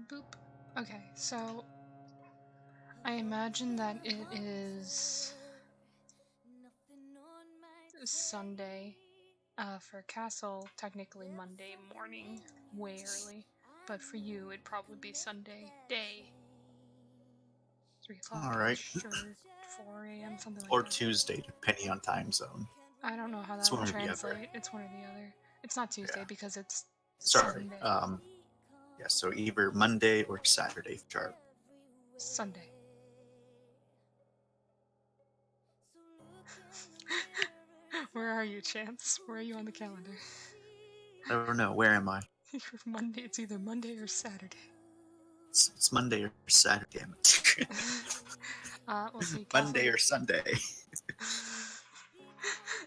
Boop. Okay, so I imagine that it is Sunday. For Castle, technically Monday morning, way early. But for you, it'd probably be Sunday day. 3 All right. o'clock-ish or 4 a.m., something like Or that. Tuesday, depending on time zone. I don't know how It's that one would or the other. translate. It's one or the other. It's not Tuesday Yeah. because it's Sorry. Sunday. Yeah, so either Monday or Saturday for Charlie. Sunday. Where are you, Chance? Where are you on the calendar? I don't know. Where am I? Monday. It's either Monday or Saturday. It's Monday or Saturday. Damn it. We'll see. Castle. Monday or Sunday.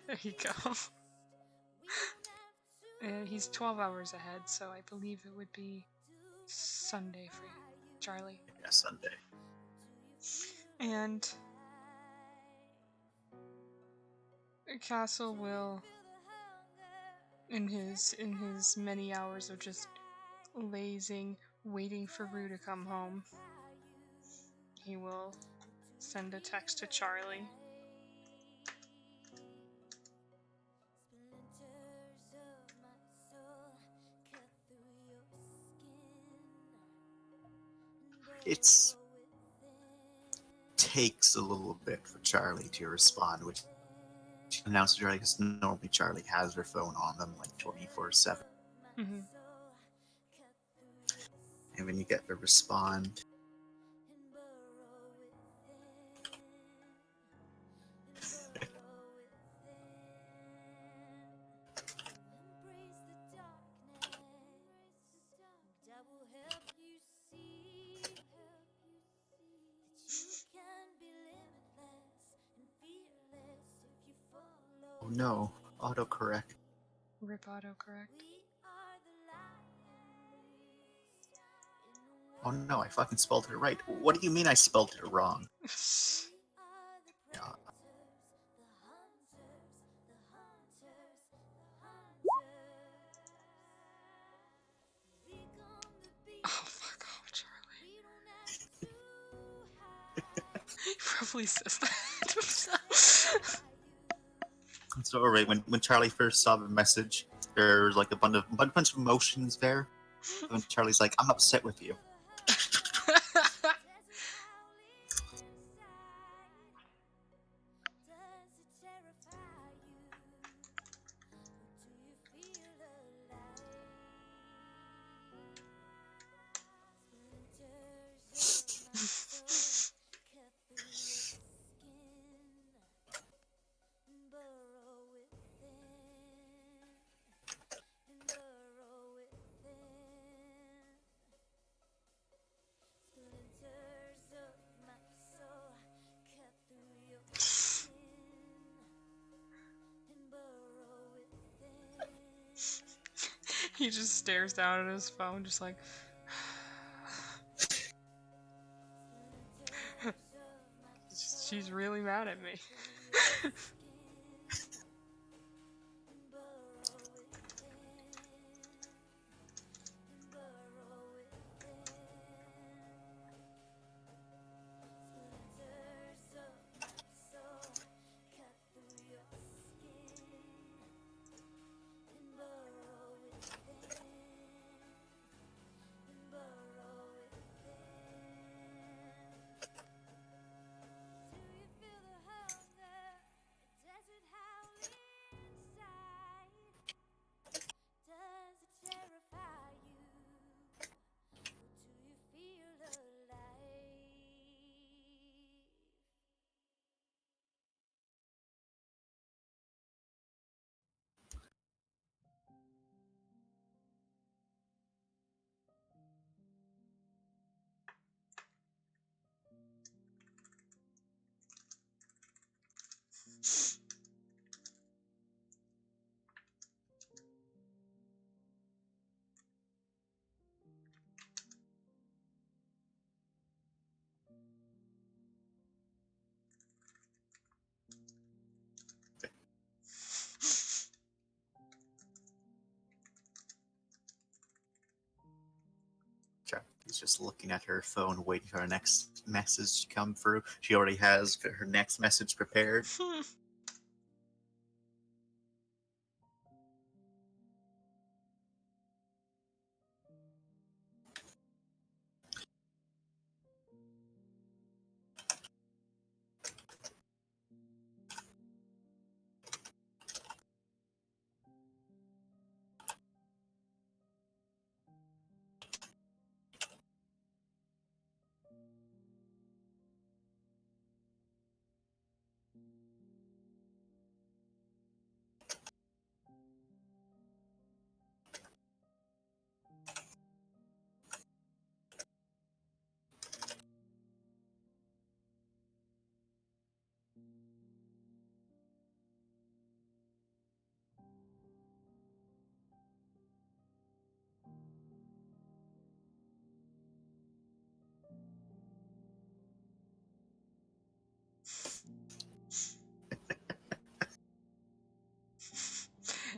There you go. He's 12 hours ahead, so I believe it would be Sunday for you, Charlie. Yeah, Sunday. And Castle will, in his many hours of just lazing, waiting for Rue to come home, he will send a text to Charlie. It's takes a little bit for Charlie to respond, which she announced to Charlie because normally Charlie has her phone on them like 24/7. Mm-hmm. And when you get the respond, oh no, autocorrect. Rip autocorrect. Oh no, I fucking spelled it right. What do you mean I spelled it wrong? Yeah. Oh, fuck off, Charlie. He probably says that himself. So alright, when Charlie first saw the message, there was like a bunch of emotions there. And when Charlie's like, "I'm upset with you." He just stares down at his phone, just like. She's really mad at me. Charlie's just looking at her phone, waiting for her next message to come through. She already has her next message prepared.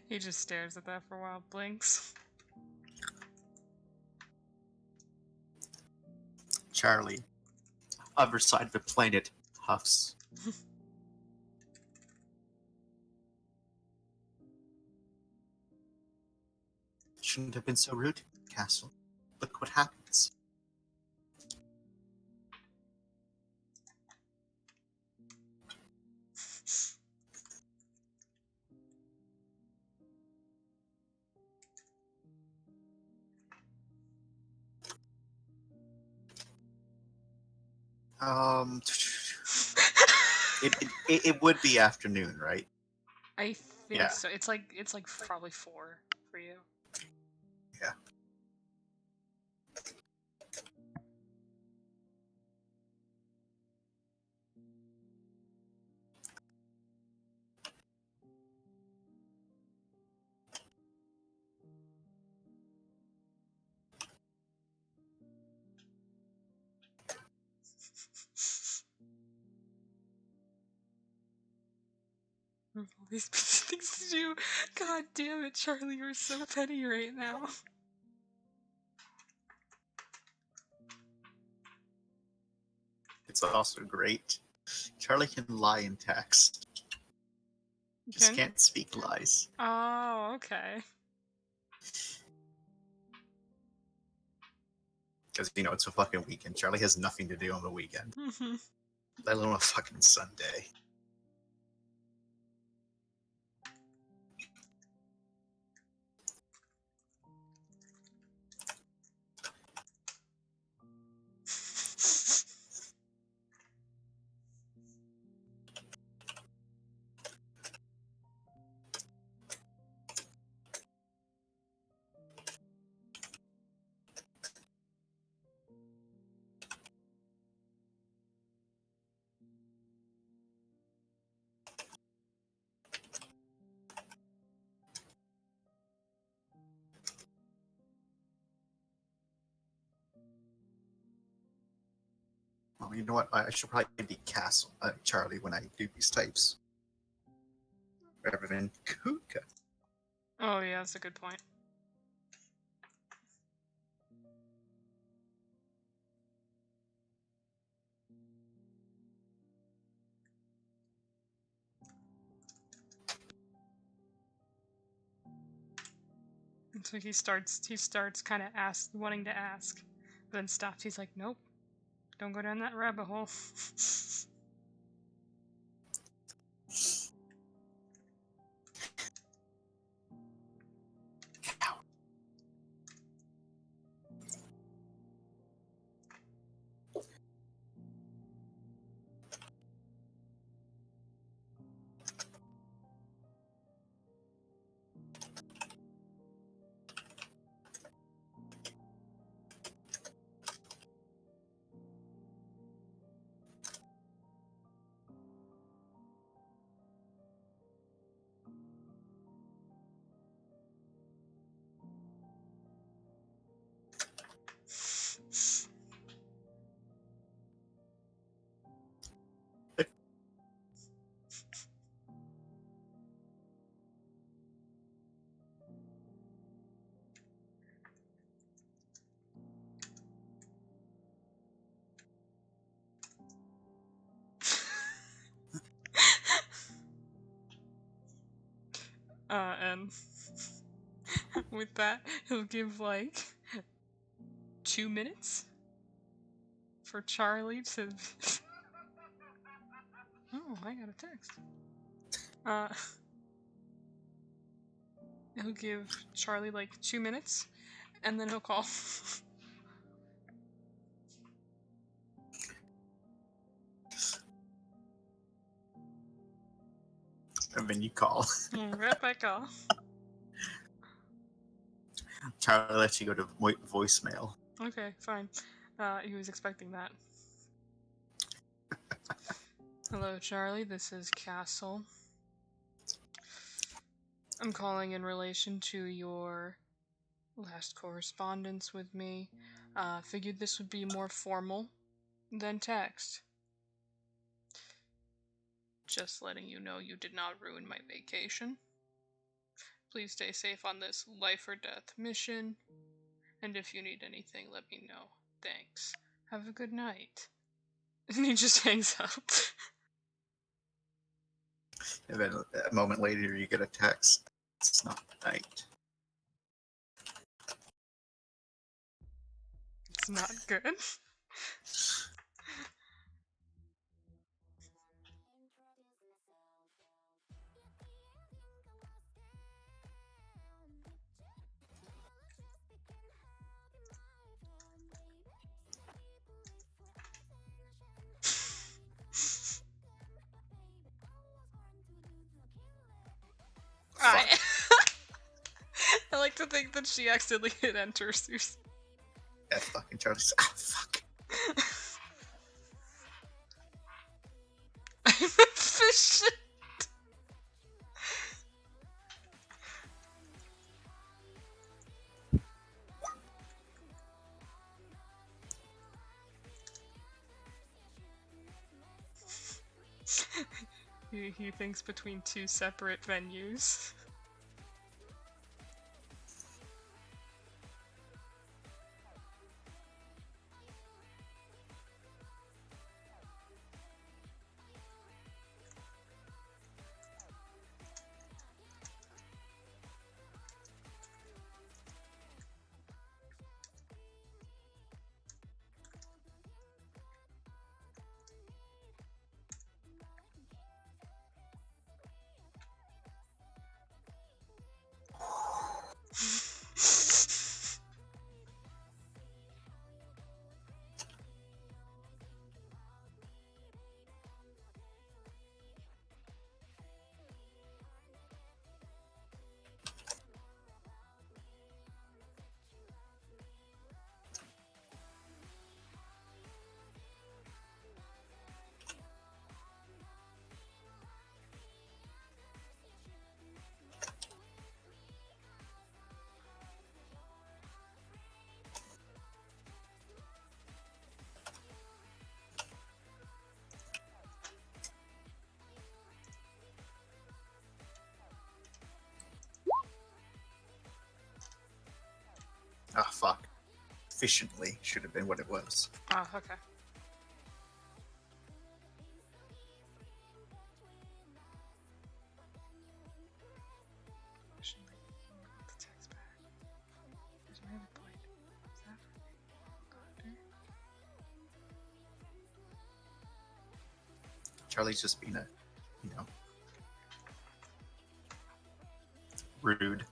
He just stares at that for a while, blinks. Charlie, other side of the planet, huffs. Shouldn't have been so rude, Castle. Look what happens. It would be afternoon, right? I think Yeah. so. It's like probably 4 for you. Yeah. All these things to do. God damn it, Charlie, you're so petty right now. It's also great. Charlie can lie in text. Just can't speak lies. Oh, okay. Because, it's a fucking weekend. Charlie has nothing to do on the weekend. Mm-hmm. Let alone a fucking Sunday. Well, you know what? I should probably be Charlie when I do these types. Rather than Kuka. Oh, yeah, that's a good point. And so he starts kind of wanting to ask, but then stops. He's like, nope, don't go down that rabbit hole. with that, he'll give like 2 minutes for Charlie to. Oh, I got a text. Uh, he'll give Charlie like 2 minutes, and then he'll call. And then you call. Right back off. Charlie lets you go to voicemail. Okay, fine. He was expecting that. Hello, Charlie. This is Castle. I'm calling in relation to your last correspondence with me. Figured this would be more formal than text. Just letting you know you did not ruin my vacation. Please stay safe on this life or death mission. And if you need anything, let me know. Thanks. Have a good night. And he just hangs up. And then a moment later, you get a text. It's not night. It's not good. I Fuck. I like to think that she accidentally hit enter. Yeah, fucking Charlie's. Ah, fuck. I'm efficient. He thinks between two separate venues. Ah, fuck. Efficiently should have been what it was. Oh, okay. The text back. There's my other point. Is that doctor? Charlie's just being rude.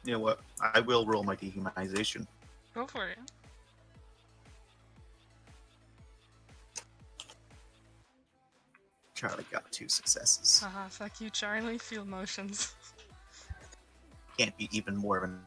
You know what? I will roll my dehumanization. Go for it. Charlie got 2 successes. Haha, fuck you, Charlie. Feel motions. Can't be even more of an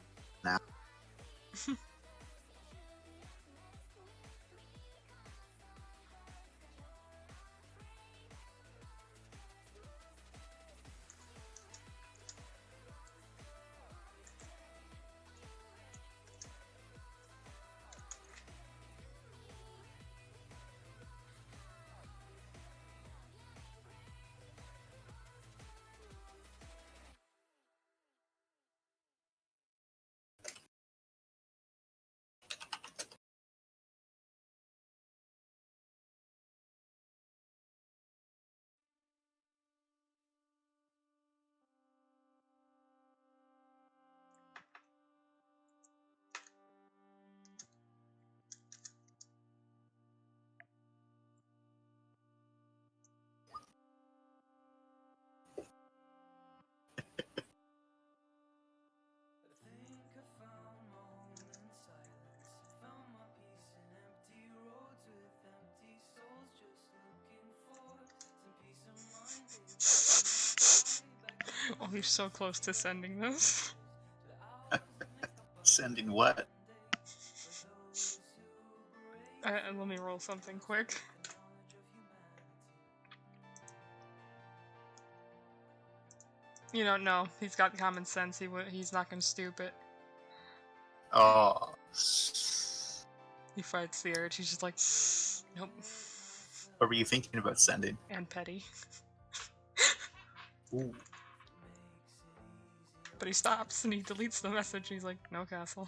Oh, he's so close to sending this. Sending what? Let me roll something quick. You don't know. He's got common sense. He's not gonna stoop it. Oh. He fights the urge. He's just like, nope. What were you thinking about sending? And petty. Ooh. But he stops and he deletes the message. He's like, no castle.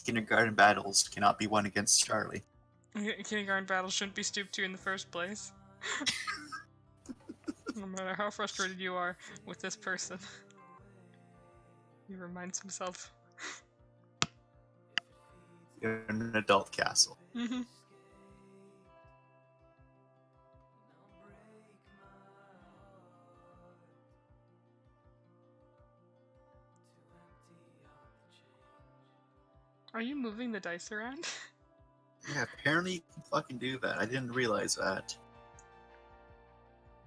Kindergarten battles cannot be won against Charlie. Kindergarten battles shouldn't be stooped to in the first place. No matter how frustrated you are with this person. He reminds himself. You're in an adult castle. Mm-hmm. Are you moving the dice around? Yeah, apparently you can fucking do that. I didn't realize that.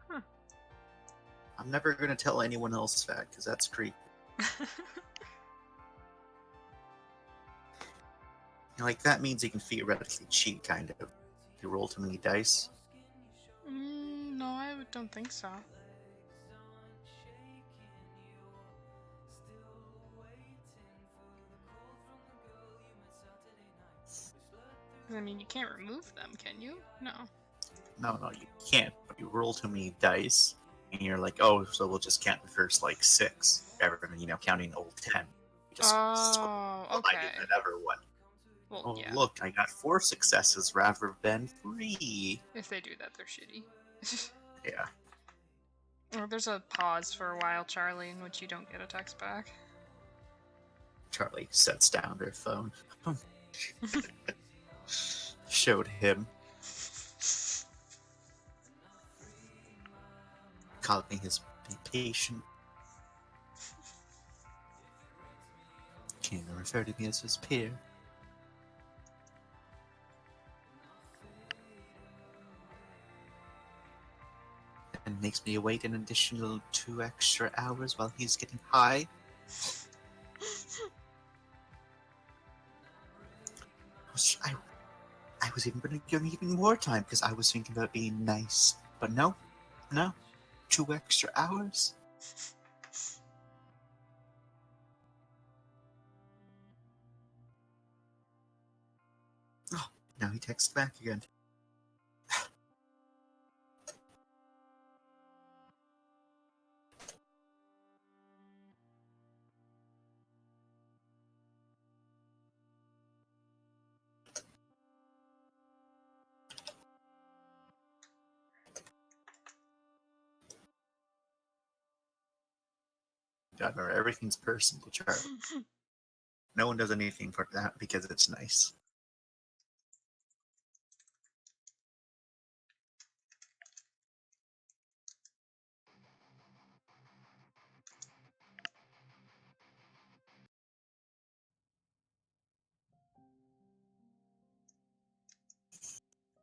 Huh. I'm never gonna tell anyone else that, because that's creepy. Like, that means you can theoretically cheat, kind of. If you roll too many dice. No, I don't think so. I mean, you can't remove them, can you? No. No, you can't. But you roll too many dice, and you're like, oh, so we'll just count the first, like, 6, rather than, counting the old 10. You just Oh, okay. I did never one. Well, Oh, yeah. look, I got 4 successes rather than 3. If they do that, they're shitty. Yeah. Oh, there's a pause for a while, Charlie, in which you don't get a text back. Charlie sets down their phone. Showed him. Called me his patient. Can refer to me as his peer. And makes me wait an additional 2 extra hours while he's getting high. I was even going to give him even more time because I was thinking about being nice. But no. 2 extra hours? Oh, now he texts back again. God, remember, everything's personal, Charlie. No one does anything for that because it's nice.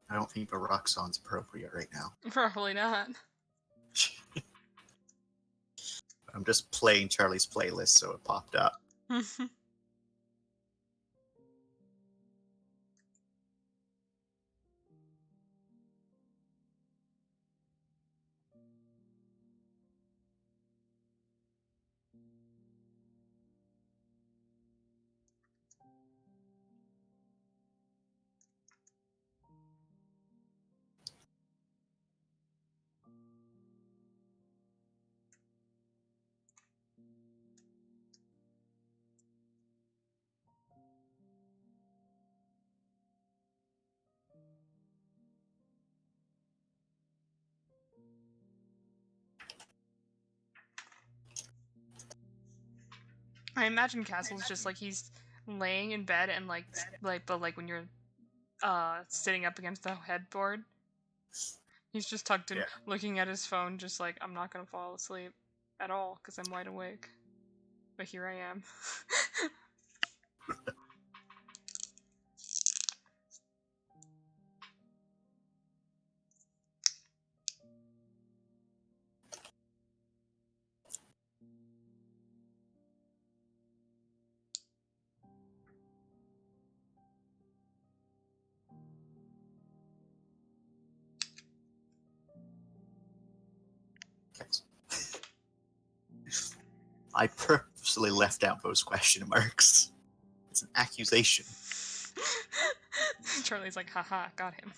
I don't think a rock song's appropriate right now. Probably not. I'm just playing Charlie's playlist, so it popped up. I imagine Castle's just like he's laying in bed and but when you're sitting up against the headboard, he's just tucked in, Yeah. looking at his phone, just like, I'm not gonna fall asleep at all because I'm wide awake. But here I am. I purposely left out those question marks. It's an accusation. Charlie's like, haha, got him.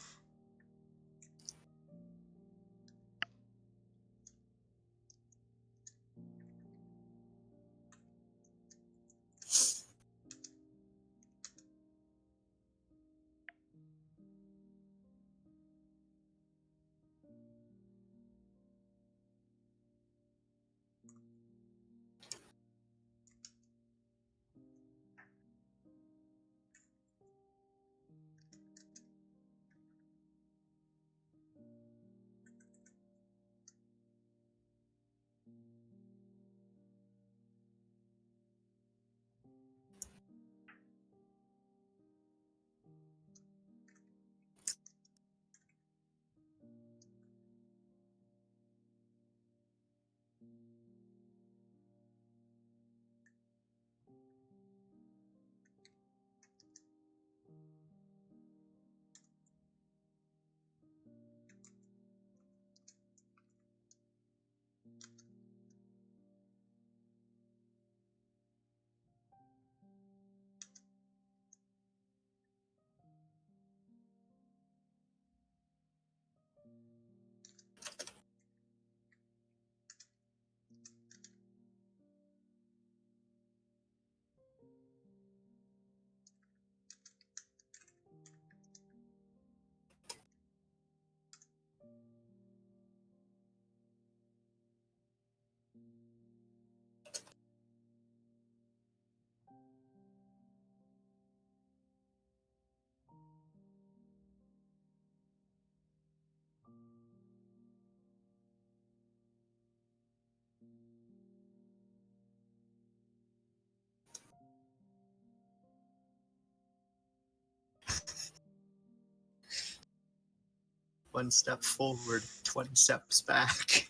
One step forward, 20 steps back.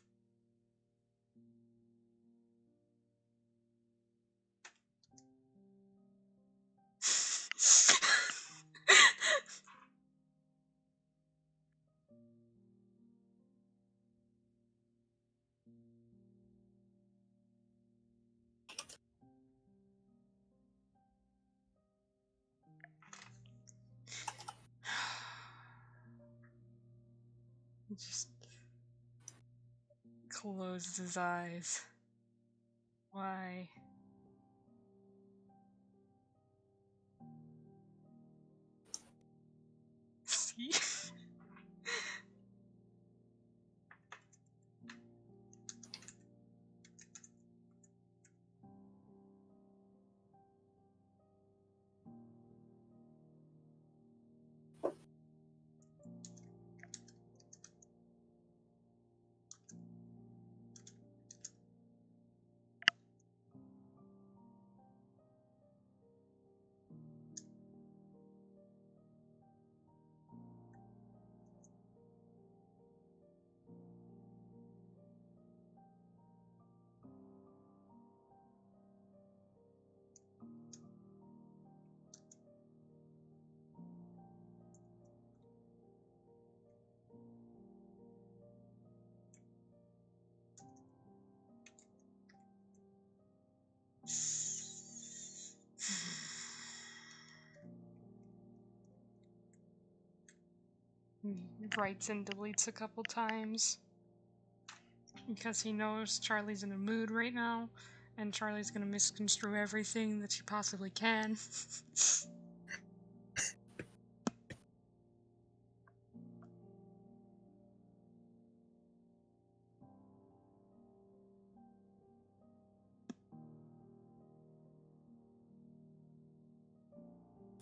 He just closes his eyes. Why? See? He writes and deletes a couple times because he knows Charlie's in a mood right now, and Charlie's gonna misconstrue everything that she possibly can.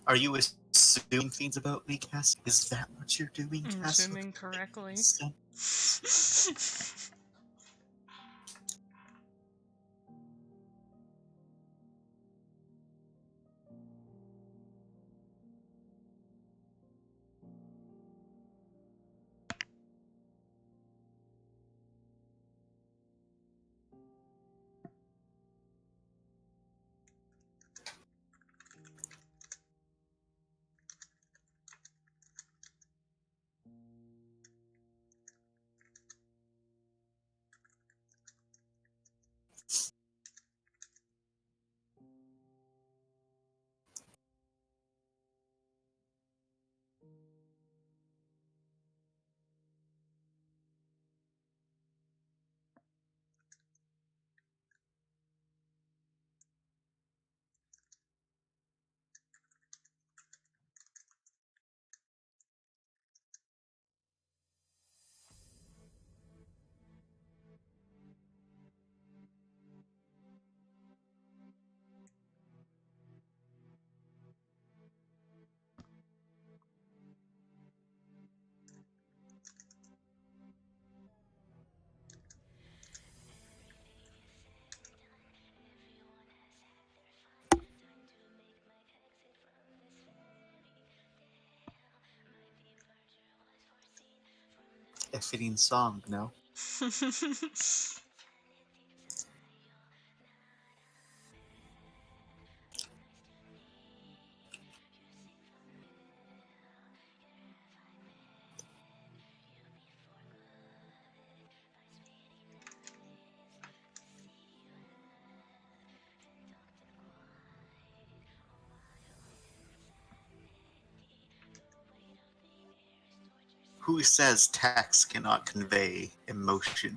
Are you assuming things about me, Cass? Is that what you're doing, I'm Cass? assuming correctly. a fitting song, no? Who says text cannot convey emotion?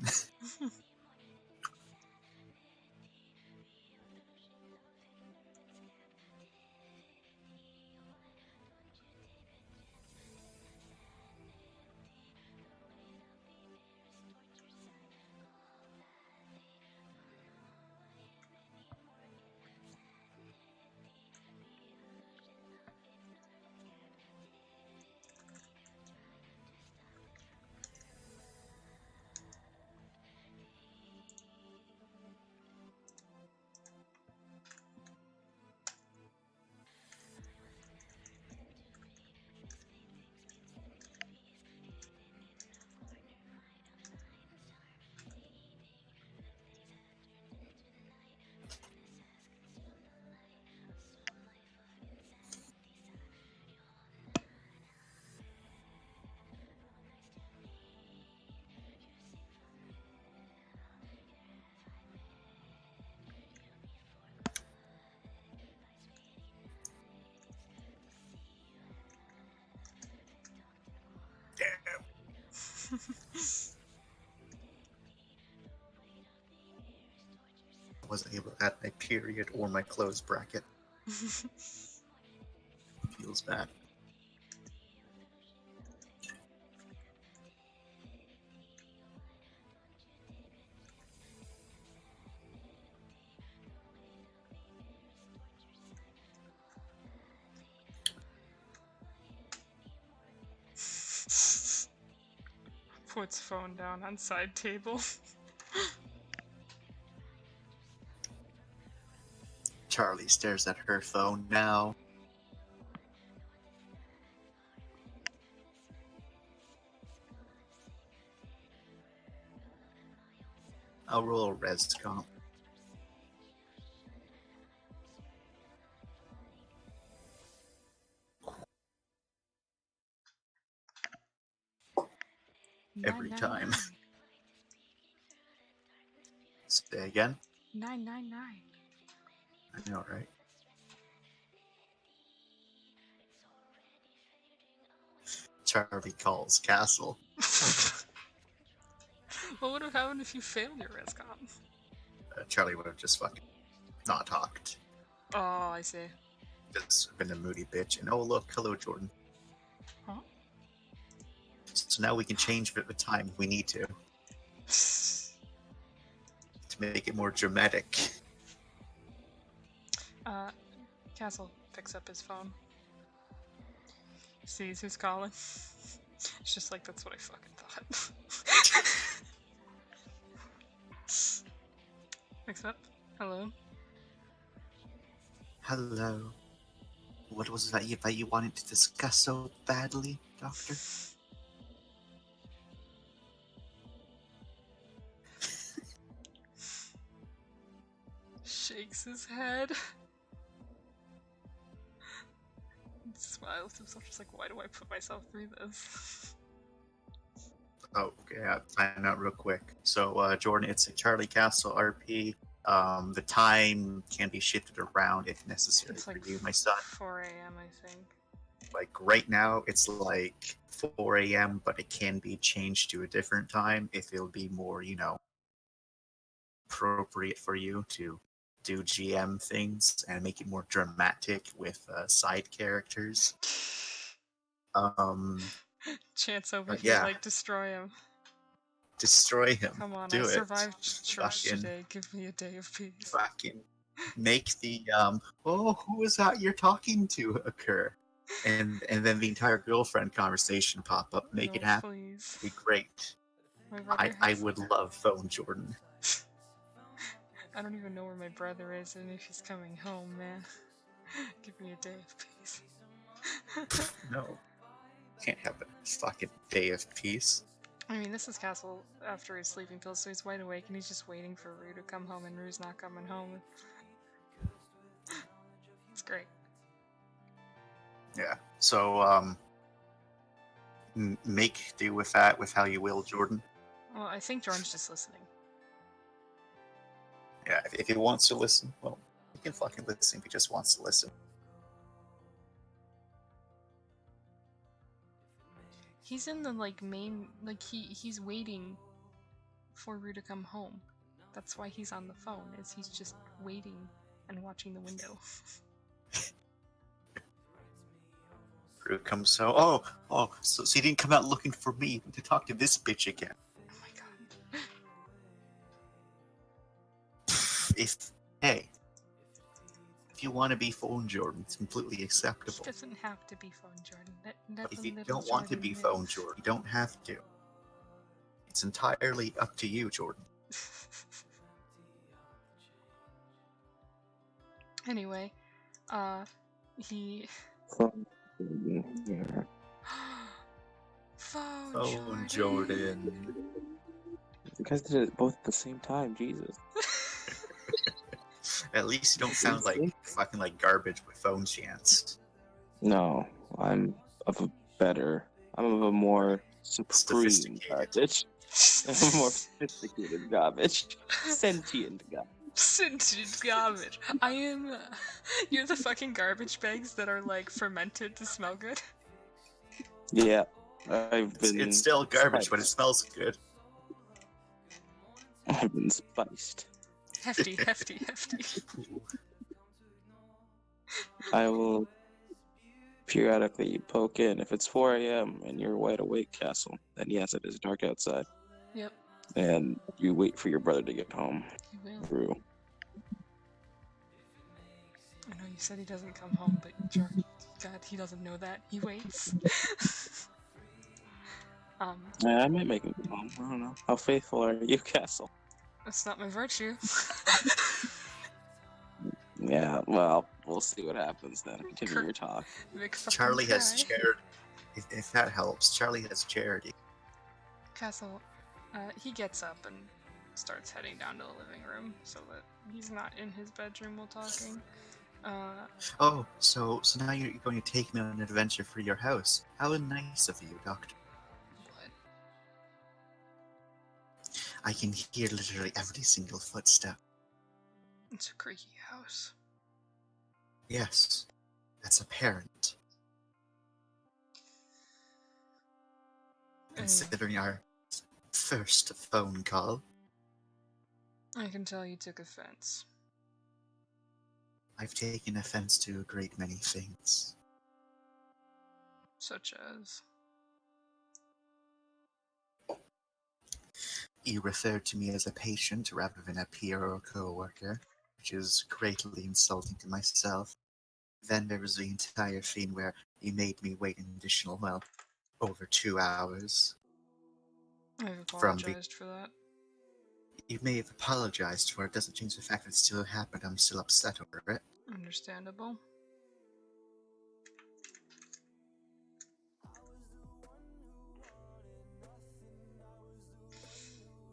Damn. I wasn't able to add my period or my close bracket. Feels bad. Puts phone down on side table. Charlie stares at her phone now. I'll roll a res comp. Every time. 999. Say again? 999. I know, right? Charlie calls Castle. What would have happened if you failed your res comp? Charlie would have just fucking not talked. Oh, I see. Just been a moody bitch. And oh, look, hello, Jordan. Huh? So now we can change the time if we need to make it more dramatic. Castle picks up his phone. Sees who's calling. It's just like, that's what I fucking thought. Picks up. Hello. Hello. What was that you wanted to discuss so badly, Doctor? Shakes his head. Smiles to himself, just like, why do I put myself through this? Oh, okay, I'll find out real quick. So, Jordan, it's a Charlie Castle RP. The time can be shifted around if necessary It's for like you, my son. 4 a.m., I think. Like right now, it's like 4 a.m., but it can be changed to a different time if it'll be more, appropriate for you to do GM things and make it more dramatic with side characters. Chance over But here, yeah, like, destroy him. destroy him. Come on, Do I it. survived church Fucking, today. Give me a day of peace. fucking make the oh, who is that you're talking to occur, and then the entire girlfriend conversation pop up. Make No, it happen. please. Be great. My brother I has... would love phone Jordan. I don't even know where my brother is and if he's coming home, man. Give me a day of peace. No, can't have a fucking day of peace. I mean, this is Castle after his sleeping pills, so he's wide awake and he's just waiting for Rue to come home, and Rue's not coming home. It's great. Yeah. So make do with that with how you will, Jordan. Well, I think Jordan's just listening. Yeah. If he wants to listen, well, he can fucking listen if he just wants to listen. He's in the main he's waiting for Rue to come home. That's why he's on the phone, is he's just waiting and watching the window. Rue comes so so you didn't come out looking for me to talk to this bitch again. Oh my god. If you want to be phone Jordan, it's completely acceptable. He doesn't have to be phone Jordan. Let But if the you little don't want to Jordan be live. phone Jordan, you don't have to. It's entirely up to you, Jordan. Anyway, he Phone Jordan, yeah. phone Jordan. You guys did it both at the same time, Jesus. At least you don't sound like fucking like garbage with phone chants. No, I'm of a more supreme Sophisticated. garbage. I'm a more sophisticated garbage. Sentient garbage. Scented garbage. I am. You're the fucking garbage bags that are fermented to smell good. Yeah, I've been. It's still garbage, but it spiced. smells good. I've been spiced. Hefty, hefty, hefty. I will periodically poke in. If it's 4 a.m. and you're wide awake, Castle, then yes, it is dark outside. Yep, And you wait for your brother to get home. he will. Rue. I know you said he doesn't come home, but God, he doesn't know that. He waits. I might make him come home. I don't know. How faithful are you, Castle? That's not my virtue. Yeah, well, we'll see what happens then. Continue your talk. Vic fucking Charlie has cry. charity. If that helps, Charlie has charity. Castle, he gets up and starts heading down to the living room so that he's not in his bedroom while talking. Oh, so now you're going to take me on an adventure for your house. How nice of you, Doctor. What? I can hear literally every single footstep. It's a creaky house. Yes, that's apparent. Considering our first phone call. I can tell you took offense. I've taken offense to a great many things. Such as? You referred to me as a patient rather than a peer or a co-worker, which is greatly insulting to myself. Then there was the entire thing where you made me wait an additional, over 2 hours. I've apologized for that. You may have apologized for it, doesn't change the fact that it still happened. I'm still upset over it. Understandable.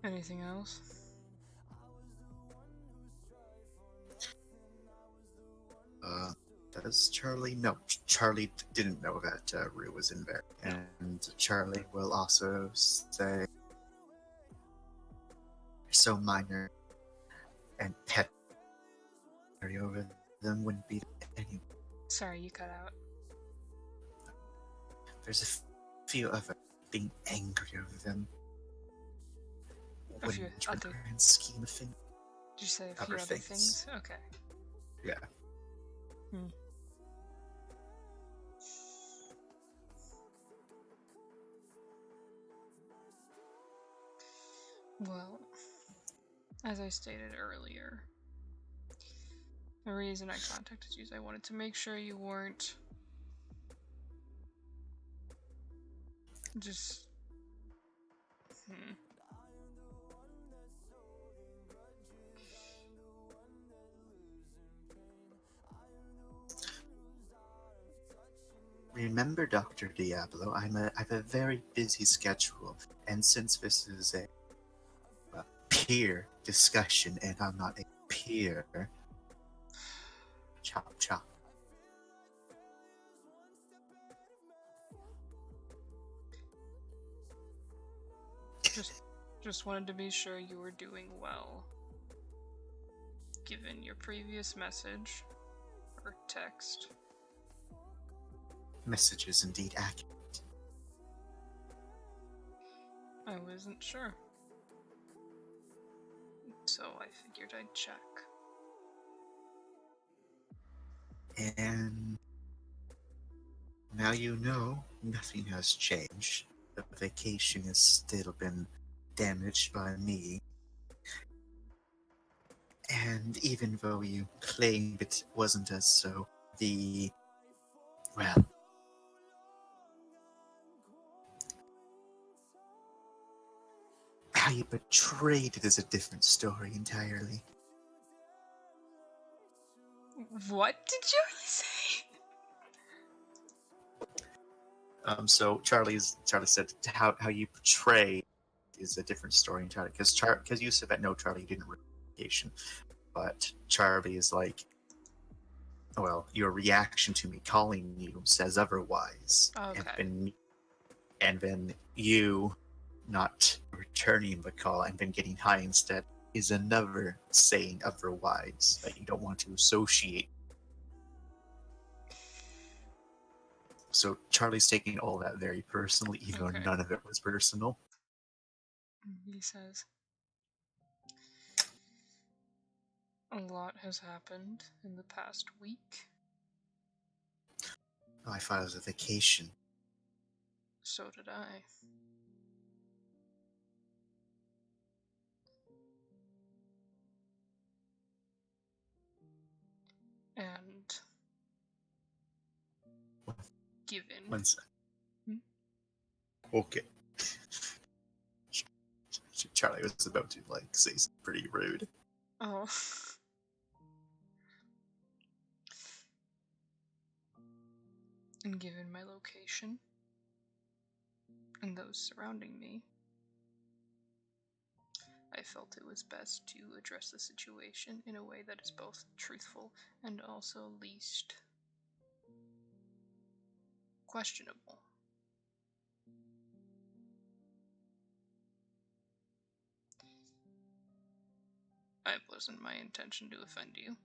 Anything else? Does Charlie? No, Charlie didn't know that Rue was in there. And Charlie will also say, so minor and pet over them wouldn't be any. Sorry, you cut out. There's a few other being angry over them. A few Wouldn't other- grand scheme of things. Did you say a few Other other things. things? Okay. Yeah. Well, as I stated earlier, the reason I contacted you is I wanted to make sure you weren't just... Remember, Dr. Diablo, I have a very busy schedule, and since this is a peer discussion and I'm not a peer, chop chop. Just wanted to be sure you were doing well. Given your previous message or text. Message is indeed accurate. I wasn't sure. So I figured I'd check. And now you know nothing has changed. The vacation has still been damaged by me. And even though you claimed it wasn't as so, well, how you betrayed it is a different story entirely. What did you say? So Charlie said how you portray is a different story entirely because you said that no, Charlie, you didn't vacation, but Charlie is like, well, your reaction to me calling you says otherwise, Okay. and then you not returning the call and then getting high instead is another saying otherwise that you don't want to associate. So Charlie's taking all that very personally, even Okay. though none of it was personal. He says, a lot has happened in the past week. Oh, I thought it was a vacation. So did I. And given. One sec. Hmm? Okay. Charlie was about to say something pretty rude. Oh. And given my location and those surrounding me, I felt it was best to address the situation in a way that is both truthful and also least questionable. It wasn't my intention to offend you.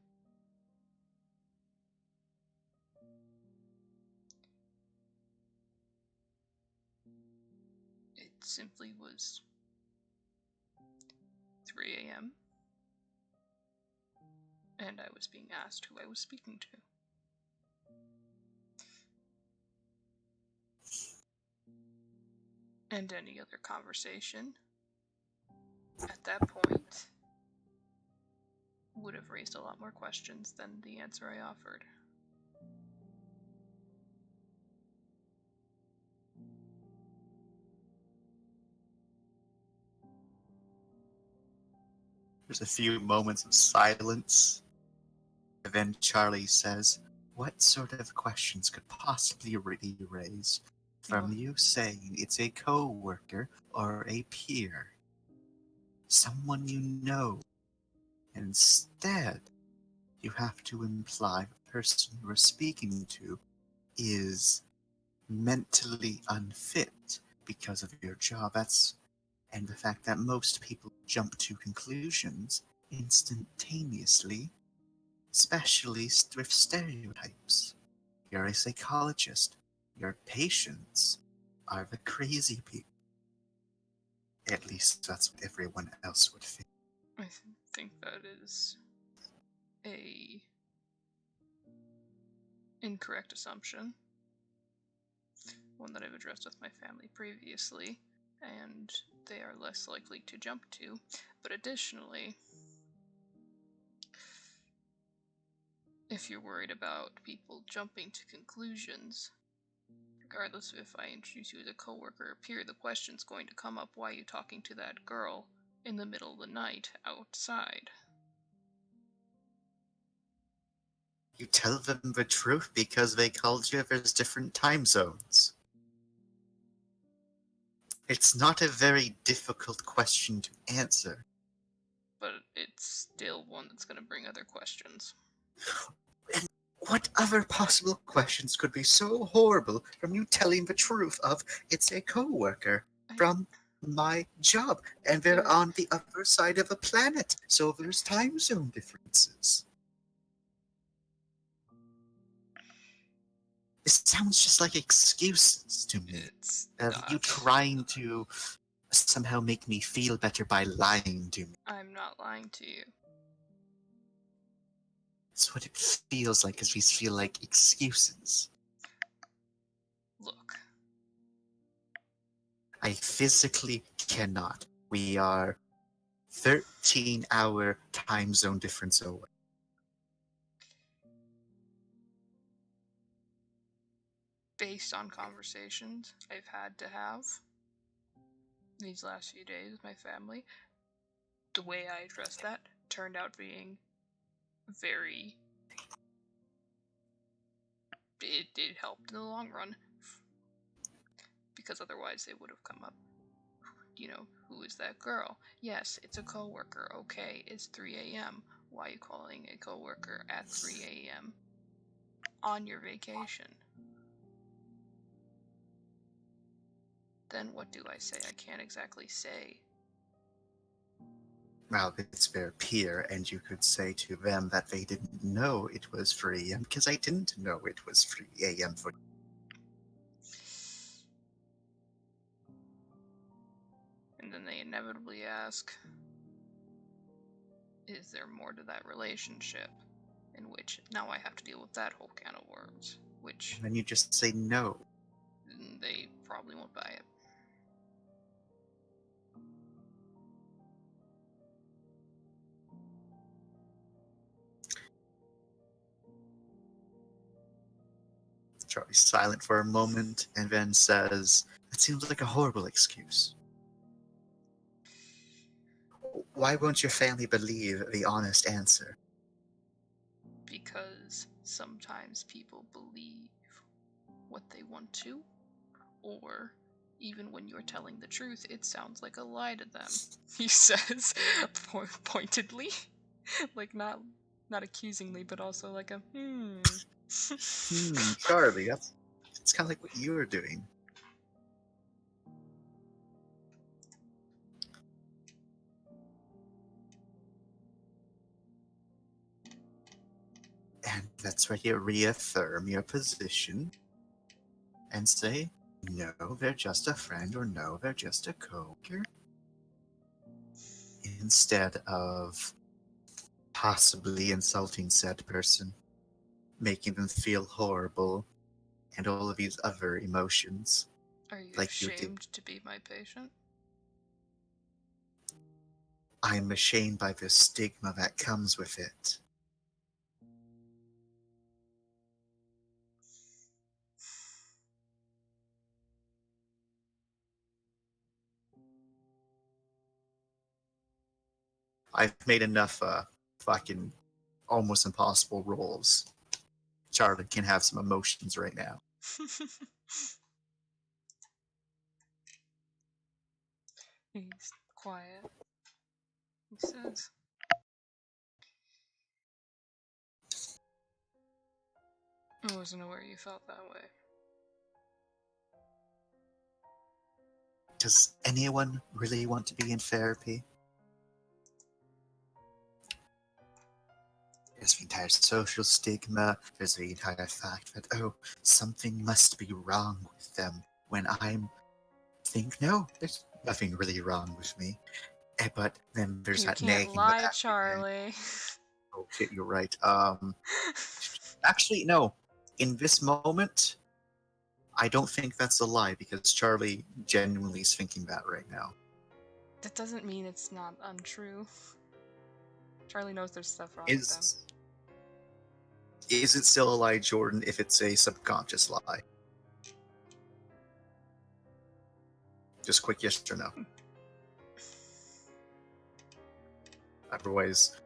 It simply was 3 a.m. and I was being asked who I was speaking to. And any other conversation at that point would have raised a lot more questions than the answer I offered. There's a few moments of silence. And then Charlie says, what sort of questions could possibly be raised from you saying it's a co-worker or a peer? Someone you know. Instead, you have to imply the person you are speaking to is mentally unfit because of your job. And the fact that most people jump to conclusions instantaneously, especially with stereotypes. You're a psychologist. Your patients are the crazy people. At least that's what everyone else would think. I think that is a incorrect assumption, one that I've addressed with my family previously, and they are less likely to jump to. But additionally, if you're worried about people jumping to conclusions, regardless of if I introduce you as a coworker or peer, the question's going to come up, why are you talking to that girl in the middle of the night outside? You tell them the truth because they called you there's different time zones. It's not a very difficult question to answer. But it's still one that's going to bring other questions. And what other possible questions could be so horrible from you telling the truth of it's a co-worker from my job, and they're on the other side of the planet, so there's time zone differences. This sounds just like excuses to me. It's Of not. you trying to somehow make me feel better by lying to me. I'm not lying to you. That's what it feels like, because these feel like excuses. Look. I physically cannot. We are 13-hour time zone difference away. Based on conversations I've had to have these last few days with my family, the way I addressed that turned out being very... It helped in the long run. Because otherwise they would have come up, who is that girl? Yes, it's a coworker. Okay, it's 3 a.m. Why are you calling a coworker at 3 a.m. on your vacation? Then what do I say? I can't exactly say. Well, it's their peer, and you could say to them that they didn't know it was 3 a.m. because I didn't know it was 3 a.m. for. And then they inevitably ask, is there more to that relationship? In which now I have to deal with that whole can of worms. Which. And then you just say no. They probably won't buy it. Charlie's silent for a moment and then says, "That seems like a horrible excuse. Why won't your family believe the honest answer?" Because sometimes people believe what they want to, or even when you're telling the truth, it sounds like a lie to them. He says, pointedly, like not accusingly, but also like a Charlie, it's kind of like what you were doing. And that's where you reaffirm your position and say, no, they're just a friend, or no, they're just a coworker. Instead of possibly insulting said person, making them feel horrible, and all of these other emotions. Are you like you did. ashamed to be my patient? I'm ashamed by the stigma that comes with it. I've made enough fucking almost impossible rolls. Charlie can have some emotions right now. He's quiet. He says, I wasn't aware you felt that way. Does anyone really want to be in therapy? There's the entire social stigma. There's the entire fact that, oh, something must be wrong with them. When I'm think, no, there's nothing really wrong with me. But then there's You that can't nagging lie, that Charlie. oh shit, you're right. Actually, no. In this moment, I don't think that's a lie, because Charlie genuinely is thinking that right now. That doesn't mean it's not untrue. Charlie knows there's stuff wrong with them. Is it still a lie, Jordan, if it's a subconscious lie? Just quick yes or no. Otherwise,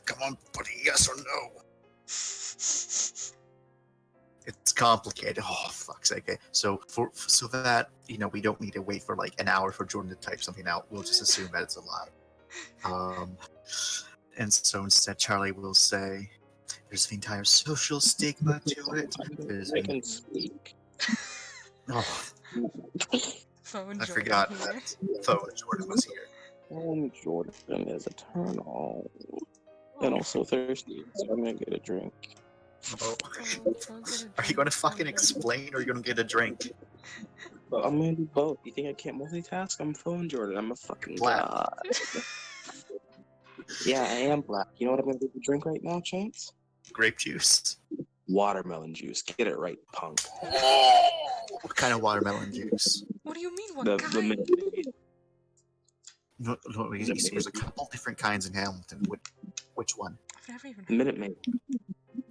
come on, buddy, yes or no. complicated. Oh, fuck's sake. Okay. So so that we don't need to wait for like an hour for Jordan to type something out. We'll just assume that it's a lie. And so instead, Charlie will say, "There's the entire social stigma to it. I can speak. Oh, Phone I Jordan forgot here. that phone Jordan was here. Jordan is eternal. Oh, And also thirsty, so I'm gonna get a drink. Oh. go get a Are you drink, going to Phone fucking Jordan. explain, or are you going to get a drink? But I'm gonna do both. You think I can't multitask? I'm phone Jordan. I'm a fucking Black. god. Yeah, I am black. You know what I'm gonna do for drink right now, Chance? Grape juice. Watermelon juice. Get it right, punk. What kind of watermelon juice? What do you mean? What The kind? Minute Maid. No, there's a couple different kinds in Hamilton. Which one? I've never even Minute Maid.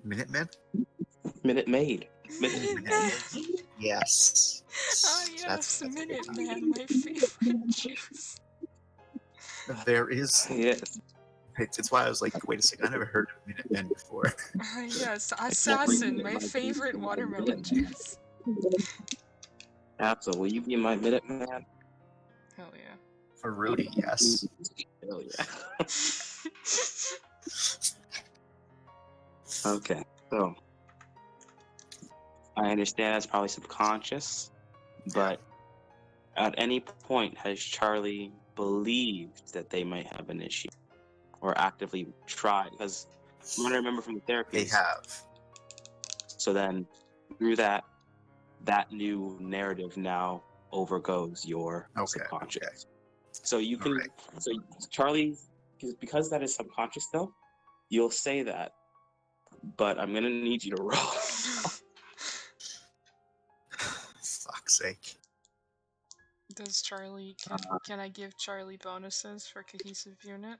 Minutemen? Minute Maid. Minute Man. Man. Yes. Ah, yes, That's a good Minute one. Man, my favorite juice. There is. Yes. It's why I was like, wait a second, I never heard of Minutemen before. Ah, yes, Assassin, my favorite watermelon juice. Absolutely. Will you be my Minute Man? Hell yeah. For Rudy, yes. Hell yeah. Okay, so I understand it's probably subconscious, but at any point has Charlie believed that they might have an issue or actively tried? Because I'm gonna remember from the therapy. They have. So then, through that new narrative now overgoes your subconscious. Okay. So you can, Alright. so Charlie, because that is subconscious though, you'll say that, but I'm gonna need you to roll. Fuck's sake. Does Charlie, can I give Charlie bonuses for cohesive unit?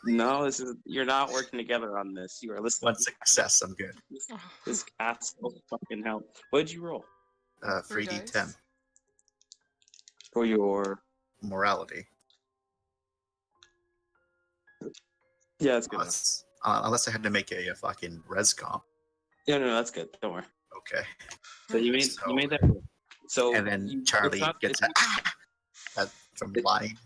No, you're not working together on this. You are listening. One success, I'm good. This asshole fucking hell. What did you roll? 3d10. dice. For your Morality. yeah, that's good. enough. Unless I had to make a fucking res comp. No, that's good. Don't worry. Okay. So you made that roll. So And then Charlie gets that from lying.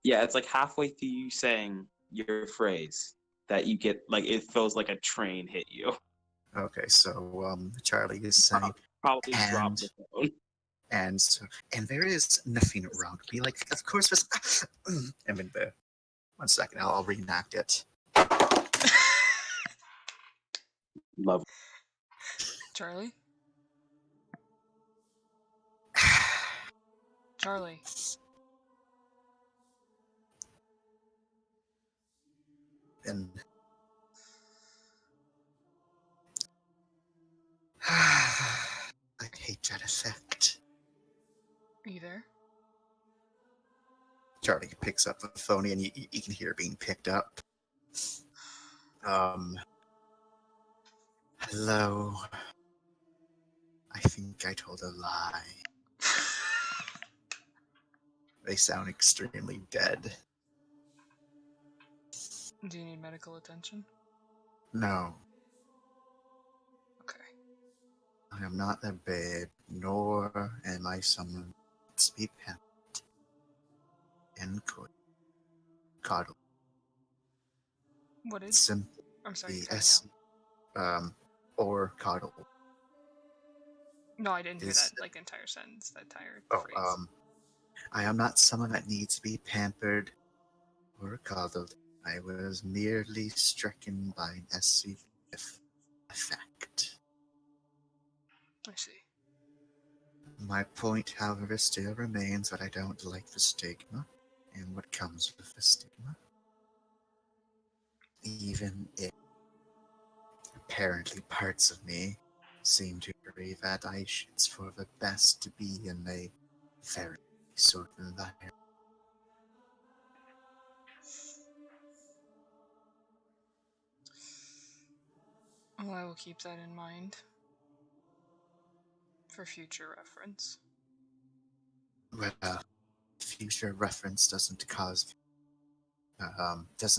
Yeah, it's like halfway through you saying your phrase that you get like it feels like a train hit you. Okay, so Charlie is saying, Probably drop the phone. and there is nothing wrong with me. Like, of course, there's. I mean, 1 second, I'll reenact it. Love. Charlie? Charlie. And I hate that effect. Either. Charlie picks up the phone, and you can hear it being picked up. Hello. I think I told a lie. They sound extremely dead. Do you need medical attention? No, Okay. I am not a babe, nor am I someone to be pet and coddled. What is? Simply I'm sorry, or coddle. No, I didn't hear is- that entire sentence, that entire Oh, phrase. I am not someone that needs to be pampered or coddled. I was merely stricken by an SCF effect. I see. My point, however, still remains that I don't like the stigma and what comes with the stigma. Even if apparently parts of me seem to agree that it's for the best to be in a very sort of environment. Well, I will keep that in mind for future reference. Well, future reference doesn't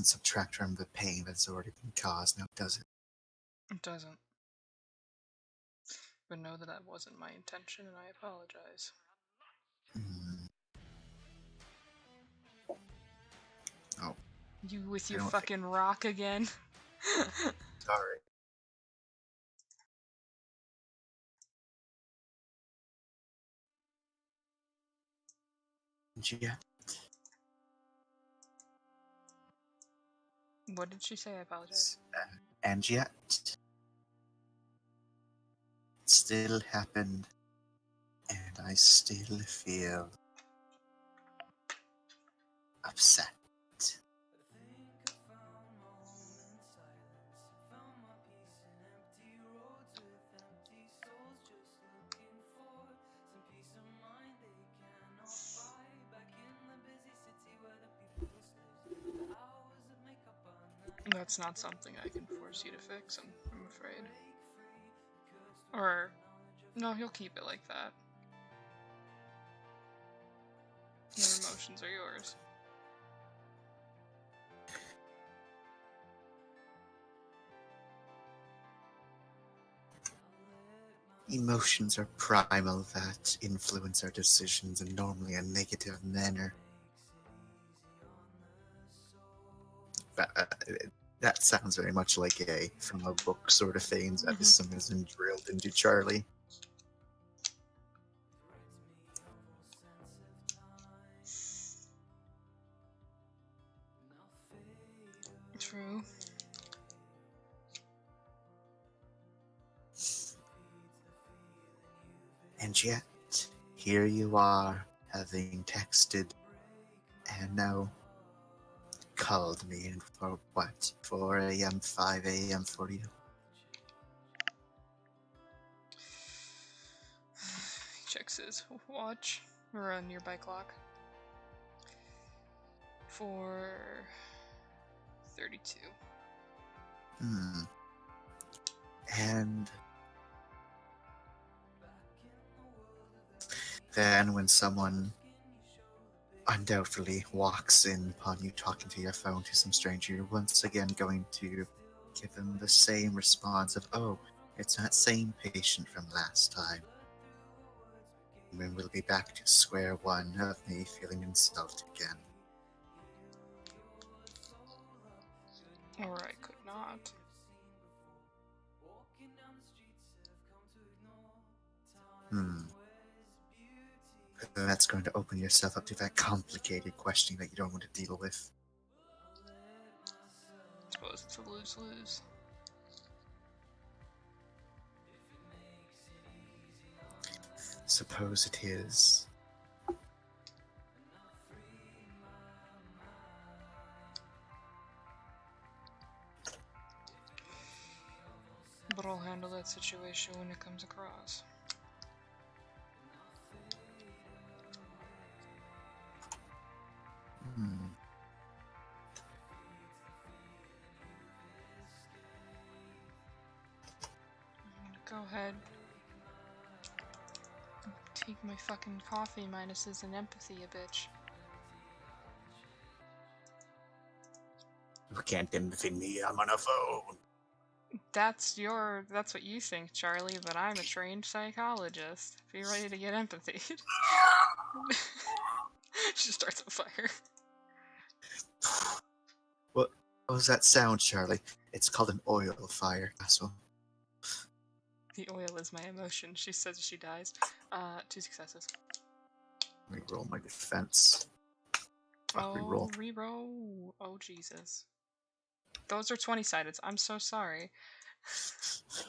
subtract from the pain that's already been caused, now does it? It doesn't. But know that that wasn't my intention, and I apologize. Hmm. Oh, You with I your don't think. fucking rock again? Sorry. Yeah. What did she say? I apologize. And yet, it still happened, and I still feel upset. That's not something I can force you to fix, I'm afraid. Or, no, he'll keep it like that. Your emotions are yours. Emotions are primal that influence our decisions in normally a negative manner. That sounds very much like a from a book sort of thing that this Mm-hmm. has been drilled into Charlie. True. And yet, here you are, having texted and now called me in for what? 4 a.m., 5 a.m. for you? He checks his watch, or a nearby clock. 4:32. Hmm. And then when someone undoubtedly walks in upon you talking to your phone to some stranger, you're once again going to give them the same response of, oh, it's that same patient from last time. And we'll be back to square one of me feeling insulted again. Or I could not. Hmm. That's going to open yourself up to that complicated question that you don't want to deal with. I suppose it's a lose-lose. Suppose it is. But I'll handle that situation when it comes across. Hmm. Go ahead. Take my fucking coffee minuses and empathy, a bitch. You can't envy me, I'm on a phone. That's what you think, Charlie, but I'm a trained psychologist. Be ready to get empathy. She starts a fire. What was that sound, Charlie? It's called an oil fire, Castle. The oil is my emotion, she says as she dies. 2 successes. Let me roll my defense. Fuck, Oh, reroll. reroll. Oh, Jesus. Those are 20-sided. I'm so sorry.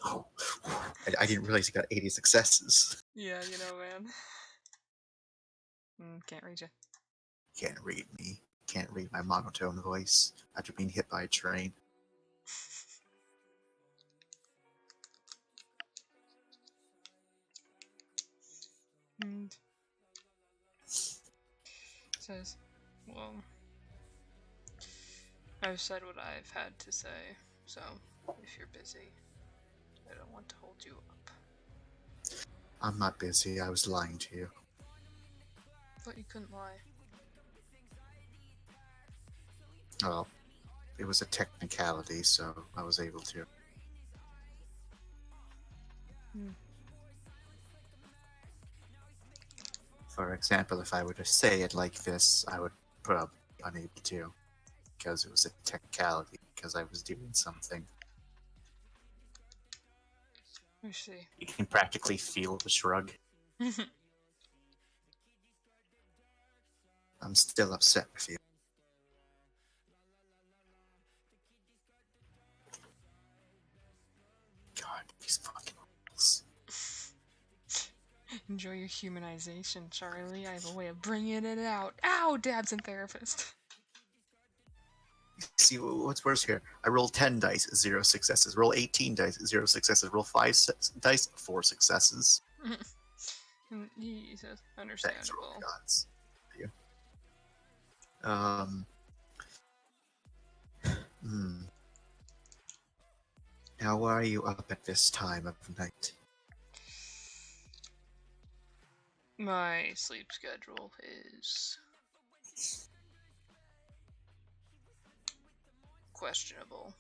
I didn't realize you got 80 successes. Yeah, you know, man. Can't read you. Can't read me. Can't read my monotone voice after being hit by a train. And says, well, I've said what I've had to say, so if you're busy, I don't want to hold you up. I'm not busy, I was lying to you. But you couldn't lie. Well, it was a technicality, so I was able to. For example, if I were to say it like this, I would probably be unable to, because it was a technicality, because I was doing something. I see. You can practically feel the shrug. I'm still upset with you. God, these fucking rules. Enjoy your humanization, Charlie. I have a way of bringing it out. Ow, Dabs and therapist. See, what's worse here? I roll 10 dice, 0 successes. Roll 18 dice, 0 successes. Roll 5 dice, 4 successes. He says, Thanks, roll understandable. gods. Um. Hmm. Now, why are you up at this time of night? My sleep schedule is questionable.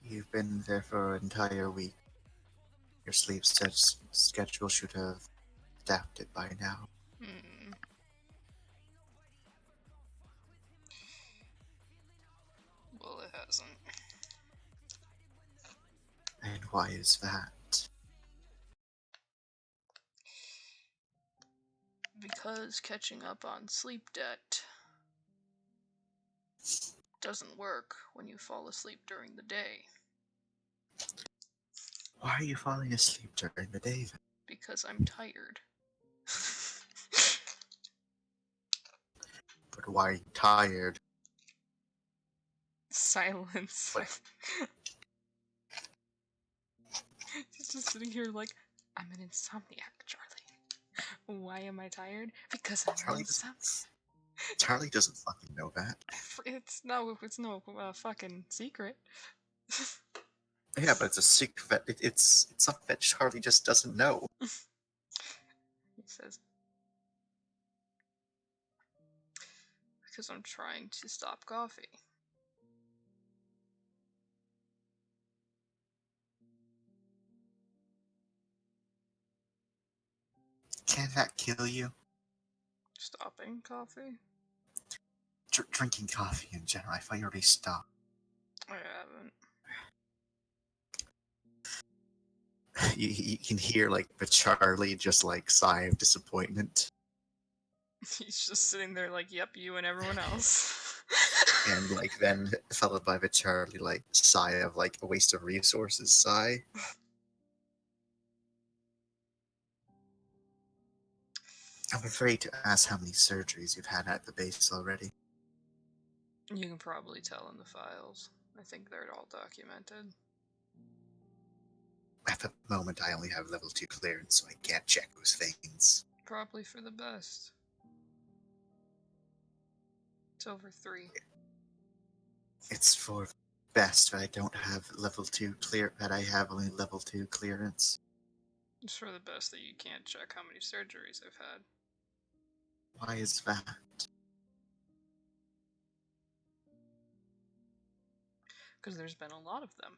You've been there for an entire week. Your sleep schedule should have adapted by now. Hmm. Well, it hasn't. And why is that? Because catching up on sleep debt doesn't work when you fall asleep during the day. Why are you falling asleep during the day then? Because I'm tired. But why are you tired? Silence. What? He's just sitting here like, I'm an insomniac, Charlie. Why am I tired? Because I'm an insomniac. Charlie doesn't fucking know that. It's no fucking secret. Yeah, but it's a secret. It's something that Charlie just doesn't know. He says, because I'm trying to stop coffee. Can that kill you? Stopping coffee? Drinking coffee in general. I thought you already stopped. I haven't. You can hear like the Charlie just like sigh of disappointment, He's just sitting there like, yep, you and everyone else. and like then followed by the Charlie like sigh of like a waste of resources sigh. I'm afraid to ask how many surgeries you've had at the base already. You can probably tell in the files. I think they're all documented. At the moment, I only have level 2 clearance, so I can't check those things. Probably for the best. It's over 3. It's for best that I don't have level 2 clear. That I have only level 2 clearance. It's for the best that you can't check how many surgeries I've had. Why is that? Because there's been a lot of them.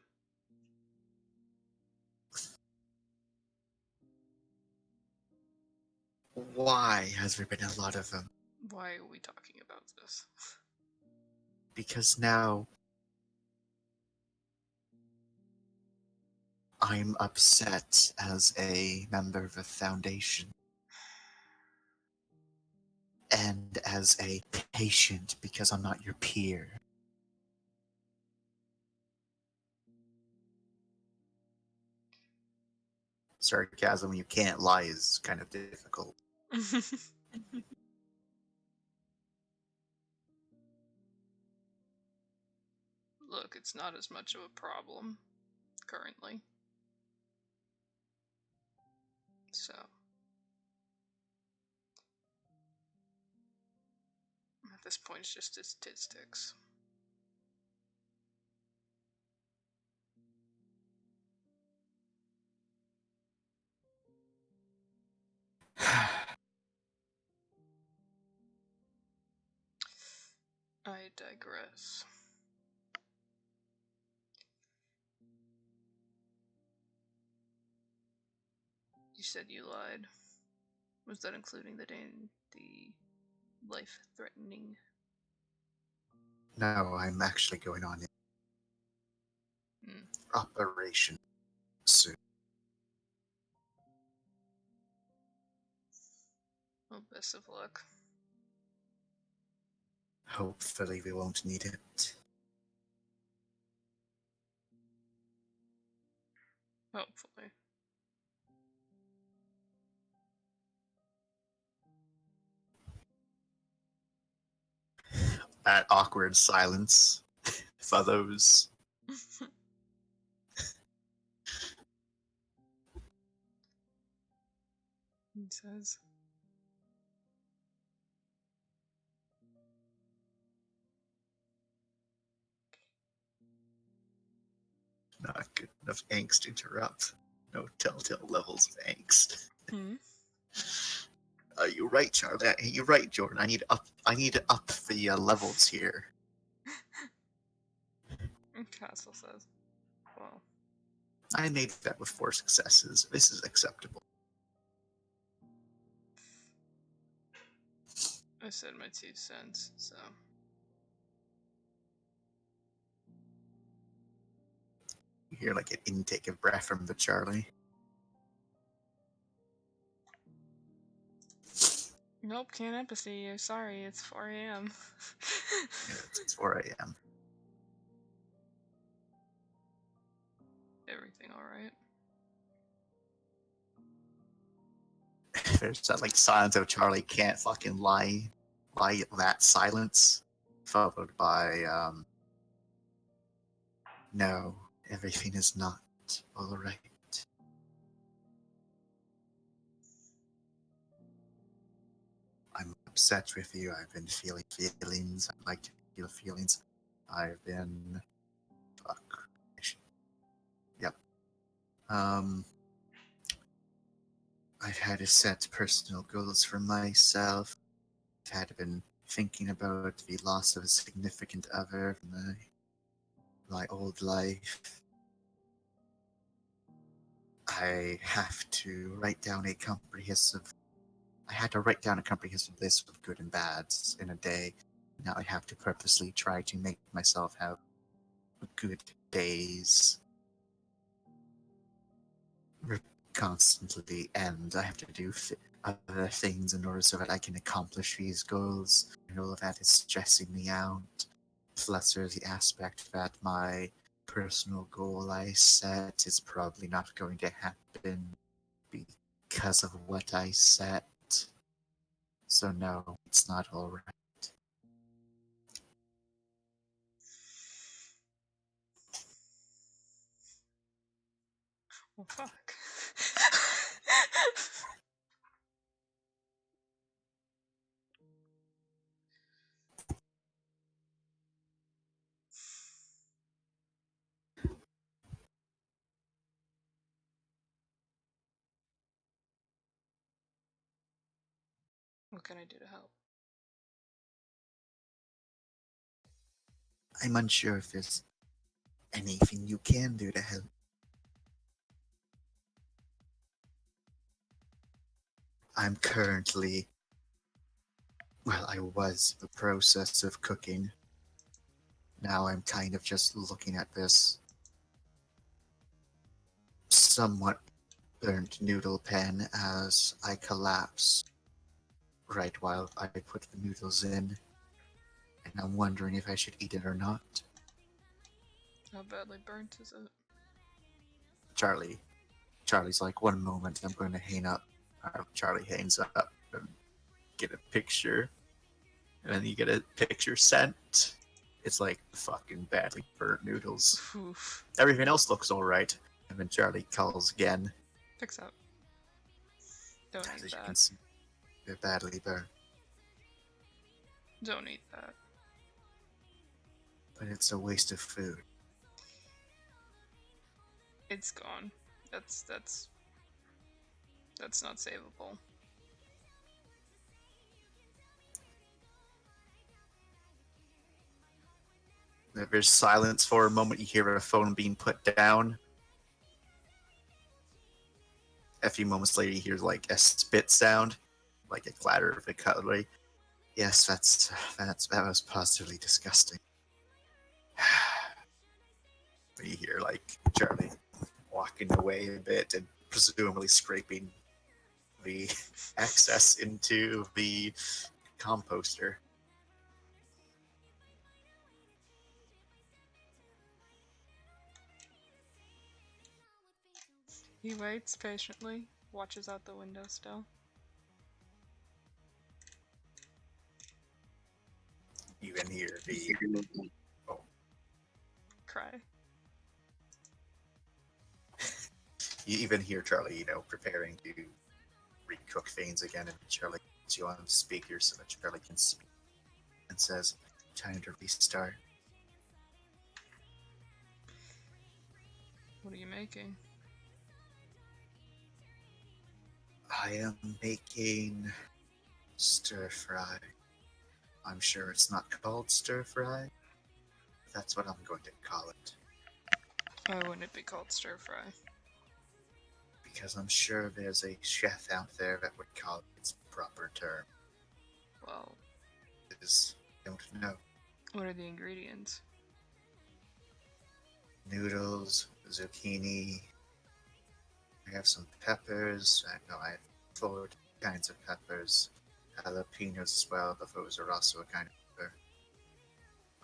Why has there been a lot of them? Why are we talking about this? Because now I'm upset as a member of the Foundation. And as a patient because I'm not your peer. Sarcasm when you can't lie is kind of difficult. Look, it's not as much of a problem currently. So, at this point, it's just statistics. I digress. You said you lied. Was that including the life-threatening? No, I'm actually going on an Hmm. operation soon. Well, best of luck. Hopefully we won't need it. Hopefully. That awkward silence follows. He says. Not good enough angst to interrupt. No telltale levels of angst. Hmm. You're right, Charlie. You're right, Jordan. I need to up the levels here. Castle says. Well, I made that with 4 successes. This is acceptable. I said my 2 cents, so. You hear like an intake of breath from the Charlie. Nope, can't empathy you. Sorry, it's 4 a.m. It's 4 a.m. Everything alright? There's that like silence of Charlie can't fucking lie that silence, followed by no, everything is not all right. I'm upset with you. I've been feeling feelings. I'd like to feel feelings. I've been fuck. Yep. I've had to set personal goals for myself. I've had been thinking about the loss of a significant other from my old life. I have to write down a comprehensive. I had to write down a comprehensive list of good and bads in a day. Now I have to purposely try to make myself have good days. Constantly, and I have to do other things in order so that I can accomplish these goals. And all of that is stressing me out. Plus, there's the aspect that my personal goal I set is probably not going to happen because of what I set. So no, it's not alright. Well, fuck. What can I do to help? I'm unsure if there's anything you can do to help. I'm currently, well, I was in the process of cooking. Now I'm kind of just looking at this somewhat burnt noodle pan as I collapse right while I put the noodles in, and I'm wondering if I should eat it or not. How badly burnt is it? Charlie's like, 1 moment, I'm going to hang up. Charlie hangs up and get a picture, and then you get a picture sent. It's like fucking badly burnt noodles. Oof. Everything else looks alright, and then Charlie calls again. Picks up. Don't As eat you that. can see, they're badly burnt. Don't eat that. But it's a waste of food. It's gone. That's not savable. There's silence for a moment. You hear a phone being put down. A few moments later, you hear like a spit sound. like a clatter of the cutlery. Yes, that was positively disgusting. You hear like Charlie walking away a bit and presumably scraping the excess into the composter. He waits patiently, watches out the window still. You can hear the oh, Cry. you even hear Charlie, preparing to recook things again, and Charlie puts you on speaker so that Charlie can speak and says, "Time to restart." What are you making? I am making stir fry. I'm sure it's not called stir fry. That's what I'm going to call it. Why wouldn't it be called stir fry? Because I'm sure there's a chef out there that would call it its proper term. Well, I don't know. what are the ingredients? Noodles, zucchini. I have some peppers. I have 4 kinds of peppers. Jalapenos as well, but those are also a kind of pepper.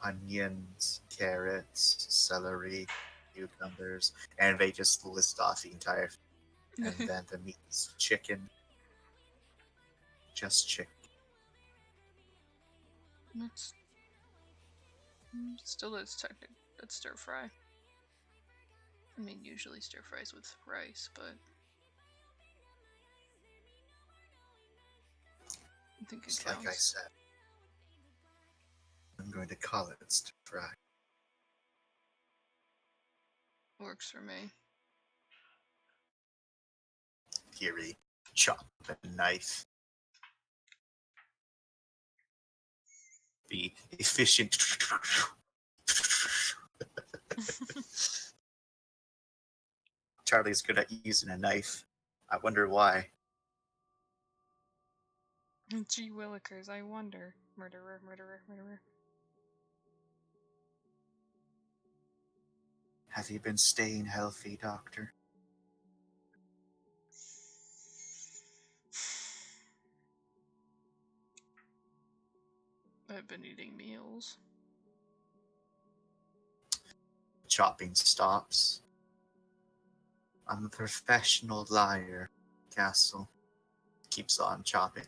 Onions, carrots, celery, cucumbers, and they just list off the entire. And then the meat is chicken, just chicken. It's still is technically that's stir fry. I mean, usually stir fries with rice, but I think it Just counts. like I said, I'm going to call it stir fry. Works for me. Here he chop a knife. The efficient. Charlie's good at using a knife. I wonder why. Gee willikers, I wonder. Murderer, murderer, murderer. Have you been staying healthy, Doctor? I've been eating meals. Chopping stops. I'm a professional liar, Castle. Keeps on chopping.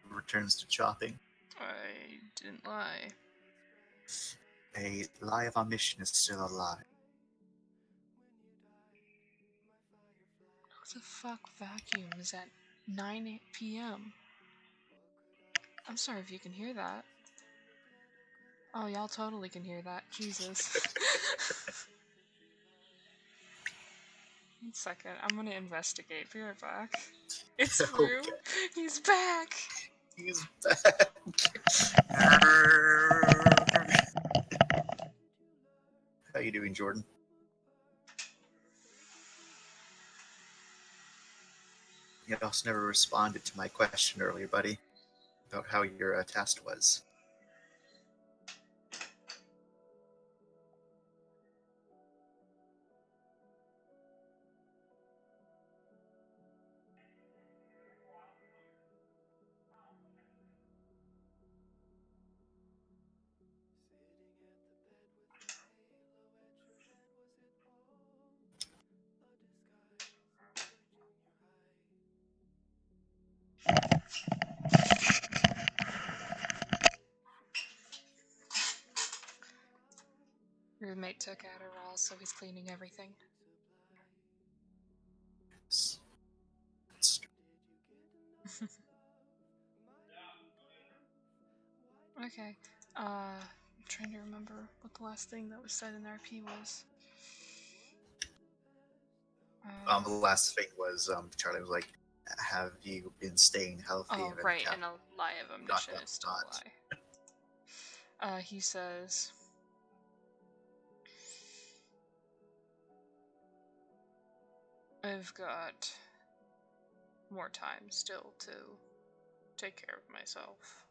Returns to chopping. I didn't lie. A lie of omission is still a lie. Who the fuck vacuums at 9 p.m.? I'm sorry if you can hear that. Oh, y'all totally can hear that. Jesus. 1 second, I'm gonna investigate. Be right back. It's Rue. Okay. He's back. He's back. How you doing, Jordan? You also never responded to my question earlier, buddy, about how your test was. Roommate took Adderall, so he's cleaning everything. Okay. I'm trying to remember what the last thing that was said in RP was. The last thing was Charlie was like, "Have you been staying healthy?" Oh, right, and a lie of omission is still a lie. He says, I've got more time still to take care of myself.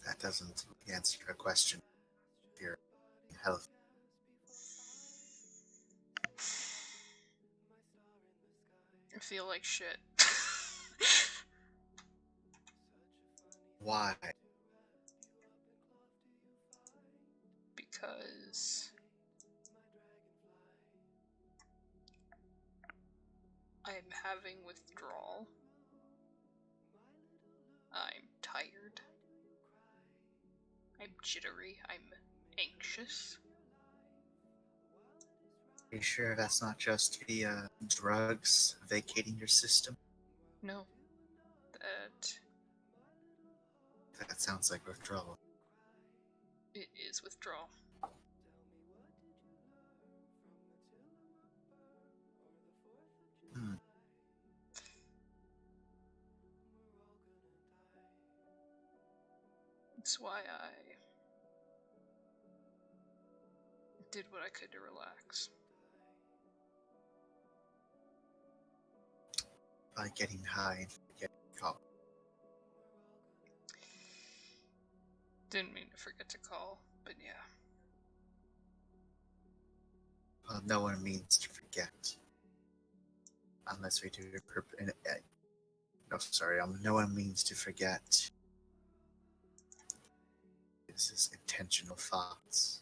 That doesn't answer a question if you're healthy. I feel like shit. Why? Because I'm having withdrawal. I'm tired. I'm jittery. I'm anxious. Are you sure that's not just the drugs vacating your system? No, that That sounds like withdrawal. it is withdrawal. Hmm. That's why I did what I could to relax. By getting high and forgetting call. Didn't mean to forget to call, but yeah. Well, no one means to forget. Unless we do it no, sorry, no one means to forget. This is intentional thoughts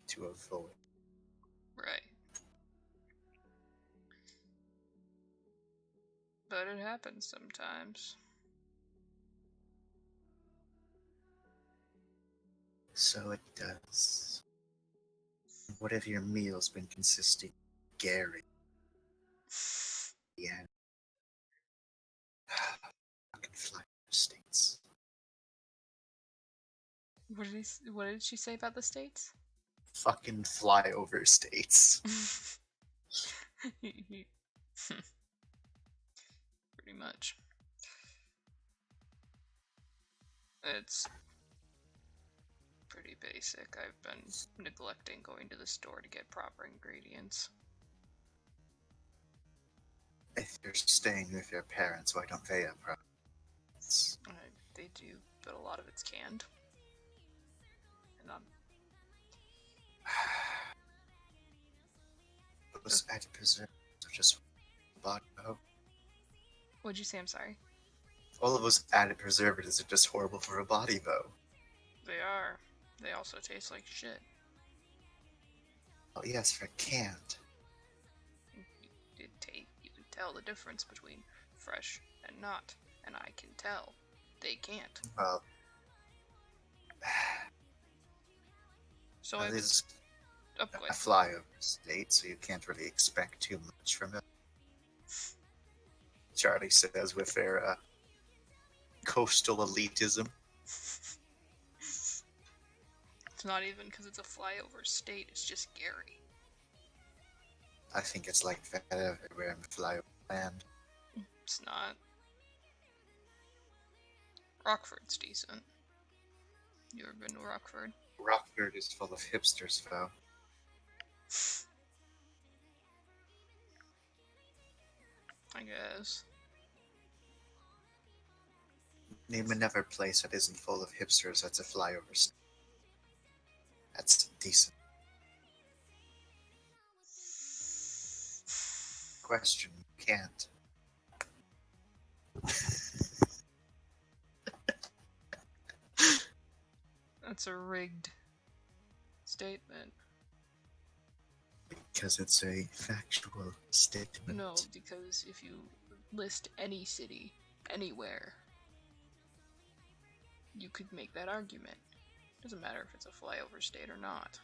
to avoid. Right. But it happens sometimes. So it does. What have your meals been consisting of? Gary? Yeah. Fucking fly states. What did she say about the states? Fucking flyover states. Pretty much. It's pretty basic. I've been neglecting going to the store to get proper ingredients. If you're staying with your parents, why don't they have problems? They do, but a lot of it's canned. And Those added preservatives are just body. what'd you say? I'm sorry. All of those added preservatives are just horrible for a body, though. They are. They also taste like shit. Oh yes, they're canned. You can tell the difference between fresh and not, and I can tell they can't. Well, So it I was is up a with. flyover state, so you can't really expect too much from it. Charlie says with their coastal elitism. It's not even because it's a flyover state. It's just Gary. I think it's like that everywhere in the flyover land. It's not. Rockford's decent. You ever been to Rockford? Rockford is full of hipsters, though. I guess. Name another place that isn't full of hipsters that's a flyover state. That's decent. Question, you can't. That's a rigged statement. Because it's a factual statement. No, because if you list any city, anywhere, you could make that argument. Doesn't matter if it's a flyover state or not.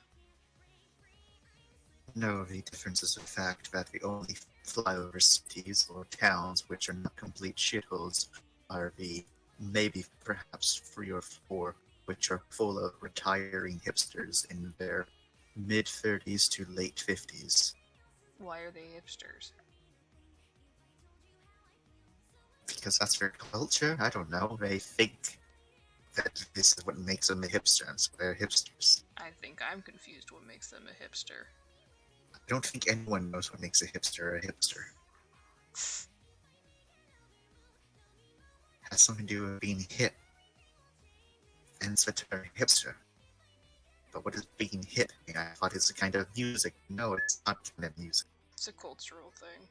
No, the difference is the fact that the only flyover cities or towns which are not complete shitholes are the maybe perhaps 3 or 4 which are full of retiring hipsters in their mid-30s to late 50s. Why are they hipsters? Because that's their culture? I don't know. They think that this is what makes them a hipster, and so they're hipsters. I think I'm confused what makes them a hipster. I don't think anyone knows what makes a hipster a hipster. has something to do with being hip, and it's a term hipster. But what is being hip? I thought it's a kind of music. No, it's not kind of music. It's a cultural thing.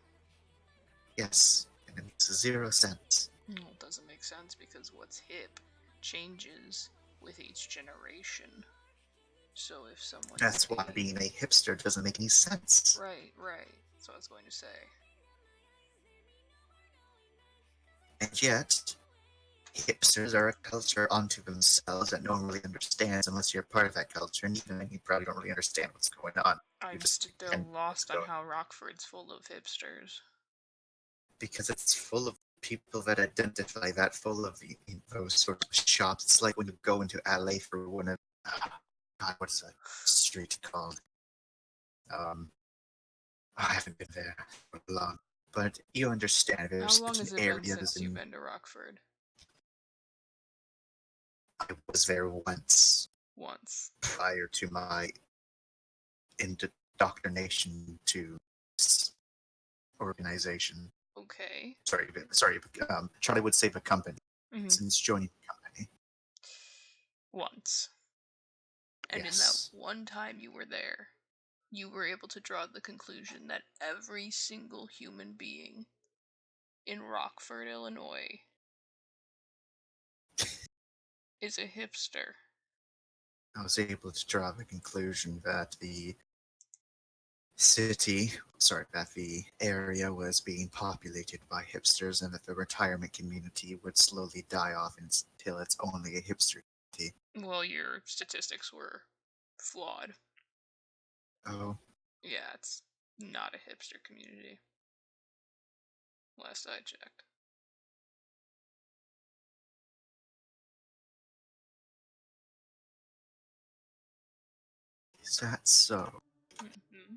Yes, and it makes 0 sense. Well, it doesn't make sense because what's hip changes with each generation. So if someone That's why being a hipster doesn't make any sense. Right. That's what I was going to say. And yet, hipsters are a culture unto themselves that no one really understands unless you're part of that culture, and even then you probably don't really understand what's going on. I'm You just still pretend lost it's on going. how Rockford's full of hipsters. Because it's full of people that identify that, full of those sort of shops. It's like when you go into LA for one of God, what's that street called? I haven't been there for long, but you understand. How There's long certain has it been areas, since you've and been to Rockford? I was there once Once. prior to my indoctrination to this organization. Okay. Sorry. Charlie would say the company. Since joining the company. Once. And in that Yes. one time you were there, you were able to draw the conclusion that every single human being in Rockford, Illinois is a hipster. I was able to draw the conclusion that the area was being populated by hipsters, and that the retirement community would slowly die off until it's only a hipster community. Well, your statistics were flawed. Oh. Yeah, it's not a hipster community. Last I checked. Is that so? Mm-hmm.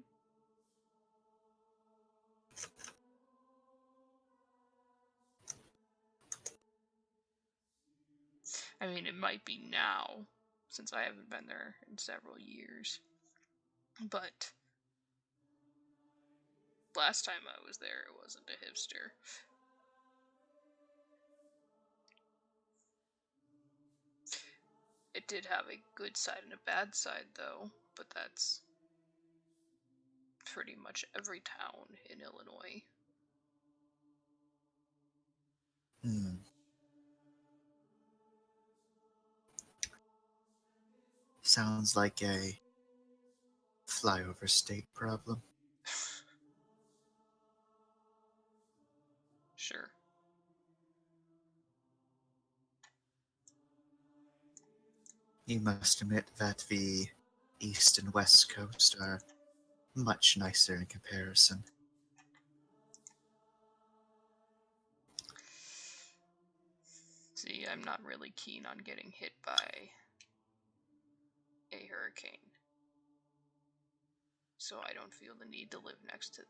I mean, it might be now, since I haven't been there in several years. But last time I was there, it wasn't a hipster. It did have a good side and a bad side, though, but that's pretty much every town in Illinois. Sounds like a flyover state problem. Sure. You must admit that the East and West Coast are much nicer in comparison. See, I'm not really keen on getting hit by a hurricane. So I don't feel the need to live next to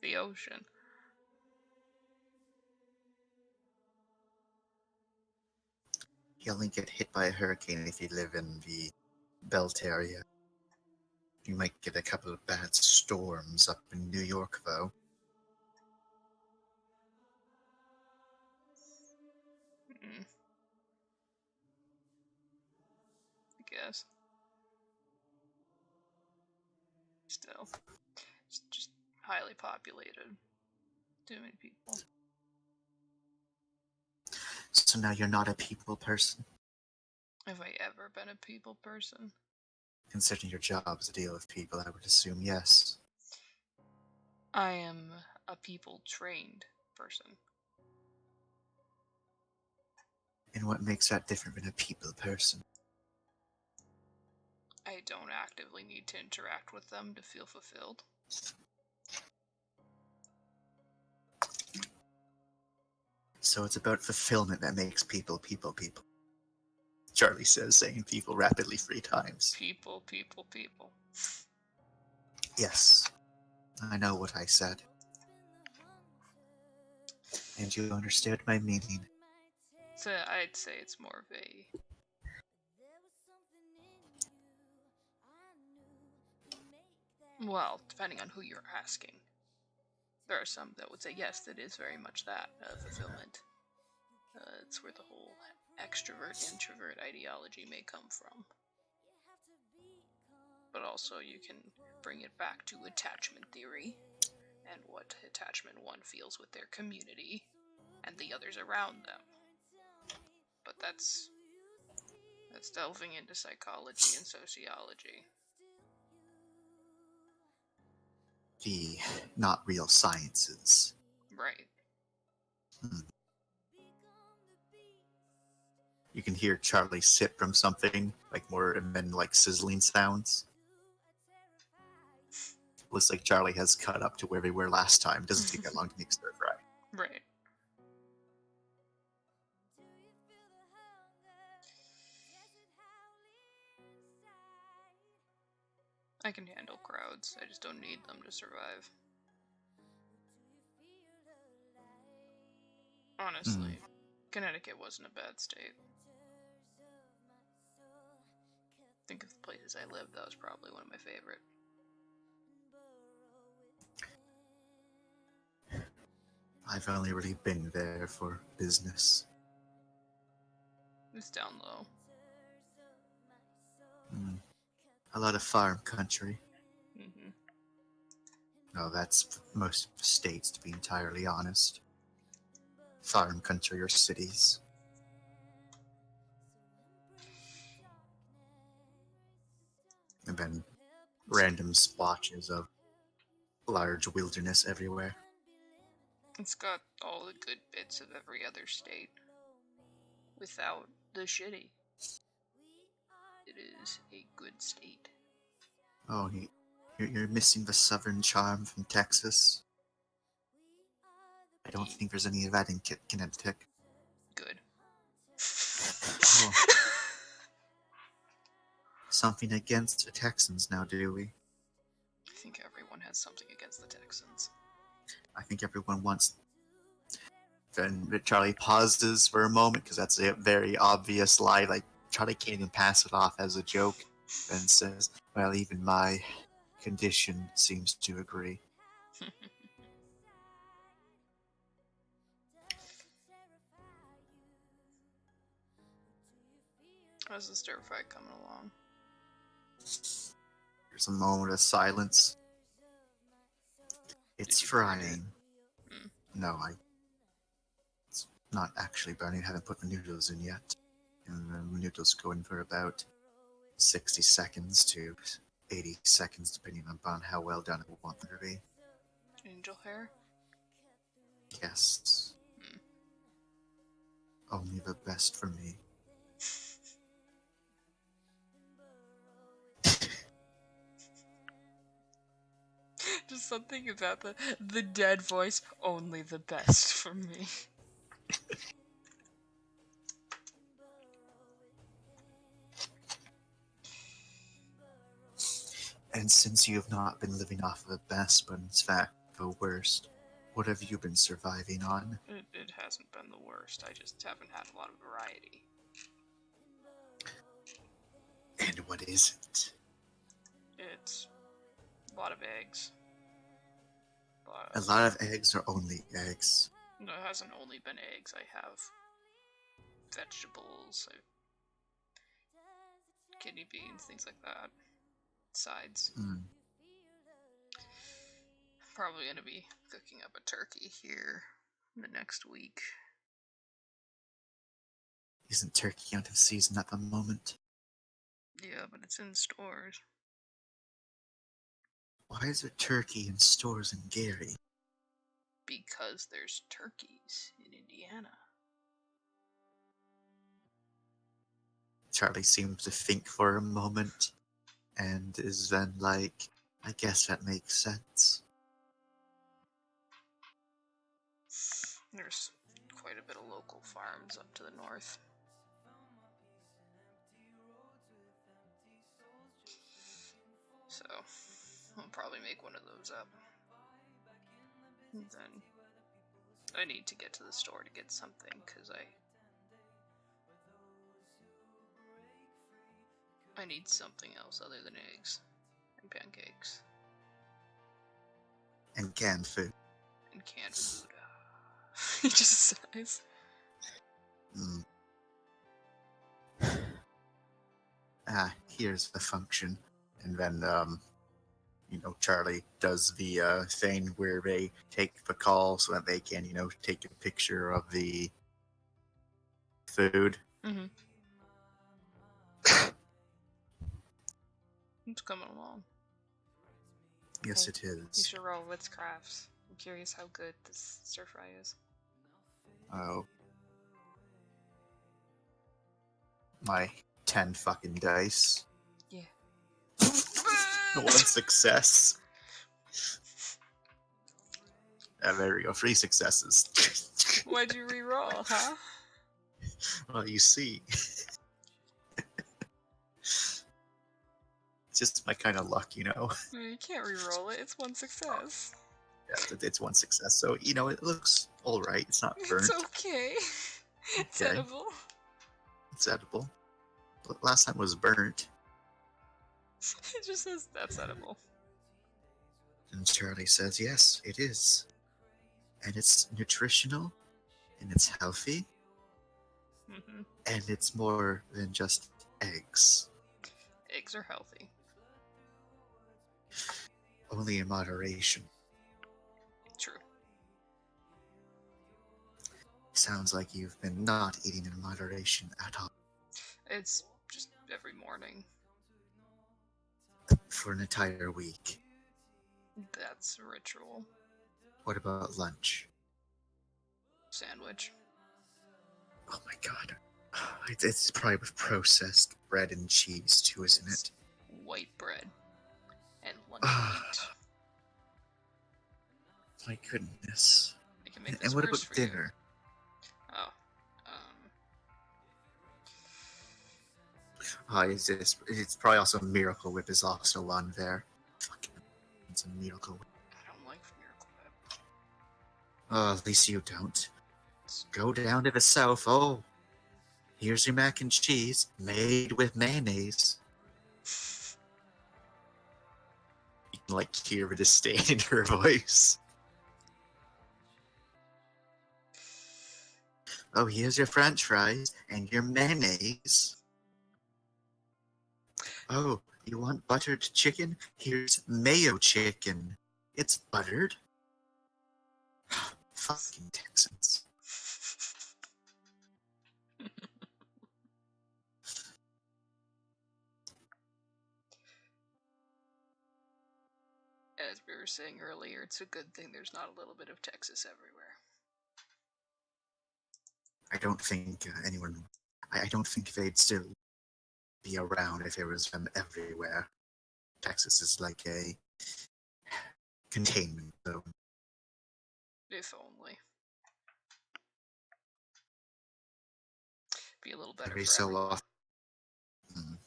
the ocean. You only get hit by a hurricane if you live in the belt area. You might get a couple of bad storms up in New York, though. I guess. Still, it's just highly populated. Too many people. So now you're not a people person? Have I ever been a people person? Considering your job is to deal with people, I would assume yes. I am a people trained person. And what makes that different than a people person? I don't actively need to interact with them to feel fulfilled. So it's about fulfillment that makes people. Charlie says, saying people rapidly 3 times. People. Yes, I know what I said. And you understood my meaning. So I'd say it's more of a... Well, depending on who you're asking. There are some that would say, yes, that is very much that, fulfillment. It's where the whole extrovert-introvert ideology may come from. But also you can bring it back to attachment theory and what attachment one feels with their community and the others around them. But that's delving into psychology and sociology. The not real sciences. Right. You can hear Charlie sip from something, like more, and then like sizzling sounds. Looks like Charlie has cut up to where they were last time. Doesn't take that long to make stir fry. Right. I can handle crowds. I just don't need them to survive. Honestly, Connecticut wasn't a bad state. Think of the places I lived, that was probably one of my favorite. I've only really been there for business. It's down low. A lot of farm country. Mm-hmm. No, that's most of the states, to be entirely honest. Farm country or cities. And then random splotches of large wilderness everywhere. It's got all the good bits of every other state. Without the shitty. It is a good state. Oh, you're missing the southern charm from Texas. I don't think there's any of that in Connecticut. Good. Oh. Something against the Texans now, do we? I think everyone has something against the Texans. I think everyone wants... Then Charlie pauses for a moment, because that's a very obvious lie. Like, Charlie can't even pass it off as a joke. Then says, well, even my condition seems to agree. How's the stir fry coming along? There's a moment of silence. It's Did you burn frying. it? No, it's not actually burning. I haven't put the noodles in yet. And the noodles go in for about 60 seconds to 80 seconds, depending upon how well done I want them to be. Angel hair? Yes. Only the best for me. Just something about the dead voice. Only the best for me. And since you have not been living off of the best, but in fact the worst, what have you been surviving on? It hasn't been the worst. I just haven't had a lot of variety. And what is it? It's a lot of eggs. A lot of eggs or only eggs? No, it hasn't only been eggs. I have vegetables, kidney beans, things like that. Sides. Probably gonna be cooking up a turkey here in the next week. Isn't turkey out of season at the moment? Yeah, but it's in stores. Why is there turkey in stores in Gary? Because there's turkeys in Indiana. Charlie seems to think for a moment, and is then like, I guess that makes sense. There's quite a bit of local farms up to the north. So, I'll probably make one of those up. And then, I need to get to the store to get something, because I need something else other than eggs and pancakes. And canned food. And canned food. He just sighs. Mm. Here's the function. And then, Charlie does the thing where they take the call so that they can, take a picture of the food. Mm-hmm. It's coming along. Yes, Hey, it You is. should roll Wits Crafts. I'm curious how good this stir fry is. Oh. My 10 fucking dice. Yeah. One success. There we go. 3 successes. Why'd you re-roll, huh? Well, you see. It's just my kind of luck, You can't re-roll it. It's one success. Yeah, it's 1 success. So, it looks alright. It's not burnt. It's okay. It's Okay. edible. It's edible. Last time was burnt. It just says that's edible. And Charlie says, yes, it is. And it's nutritional. And it's healthy. Mm-hmm. And it's more than just eggs. Eggs are healthy. Only in moderation. True. Sounds like you've been not eating in moderation at all. It's just every morning. For an entire week. That's a ritual. What about lunch? Sandwich. Oh my god. It's probably with processed bread and cheese too, isn't it? White bread. And lunch meat. My goodness. I can make And this what worse about for you. dinner? Oh. It's probably also Miracle Whip is also on there. Fucking, it's a Miracle Whip. I don't like Miracle Whip. Oh, at least you don't. Go down to the south. Oh, here's your mac and cheese made with mayonnaise. You can hear the disdain in her voice. Oh, here's your French fries and your mayonnaise. Oh, you want buttered chicken? Here's mayo chicken. It's buttered. Fucking Texans. As we were saying earlier, it's a good thing there's not a little bit of Texas everywhere. I don't think anyone. I don't think they'd still be around if there was them everywhere. Texas is like a containment zone. If only. Be a little better Every for so everyone. often.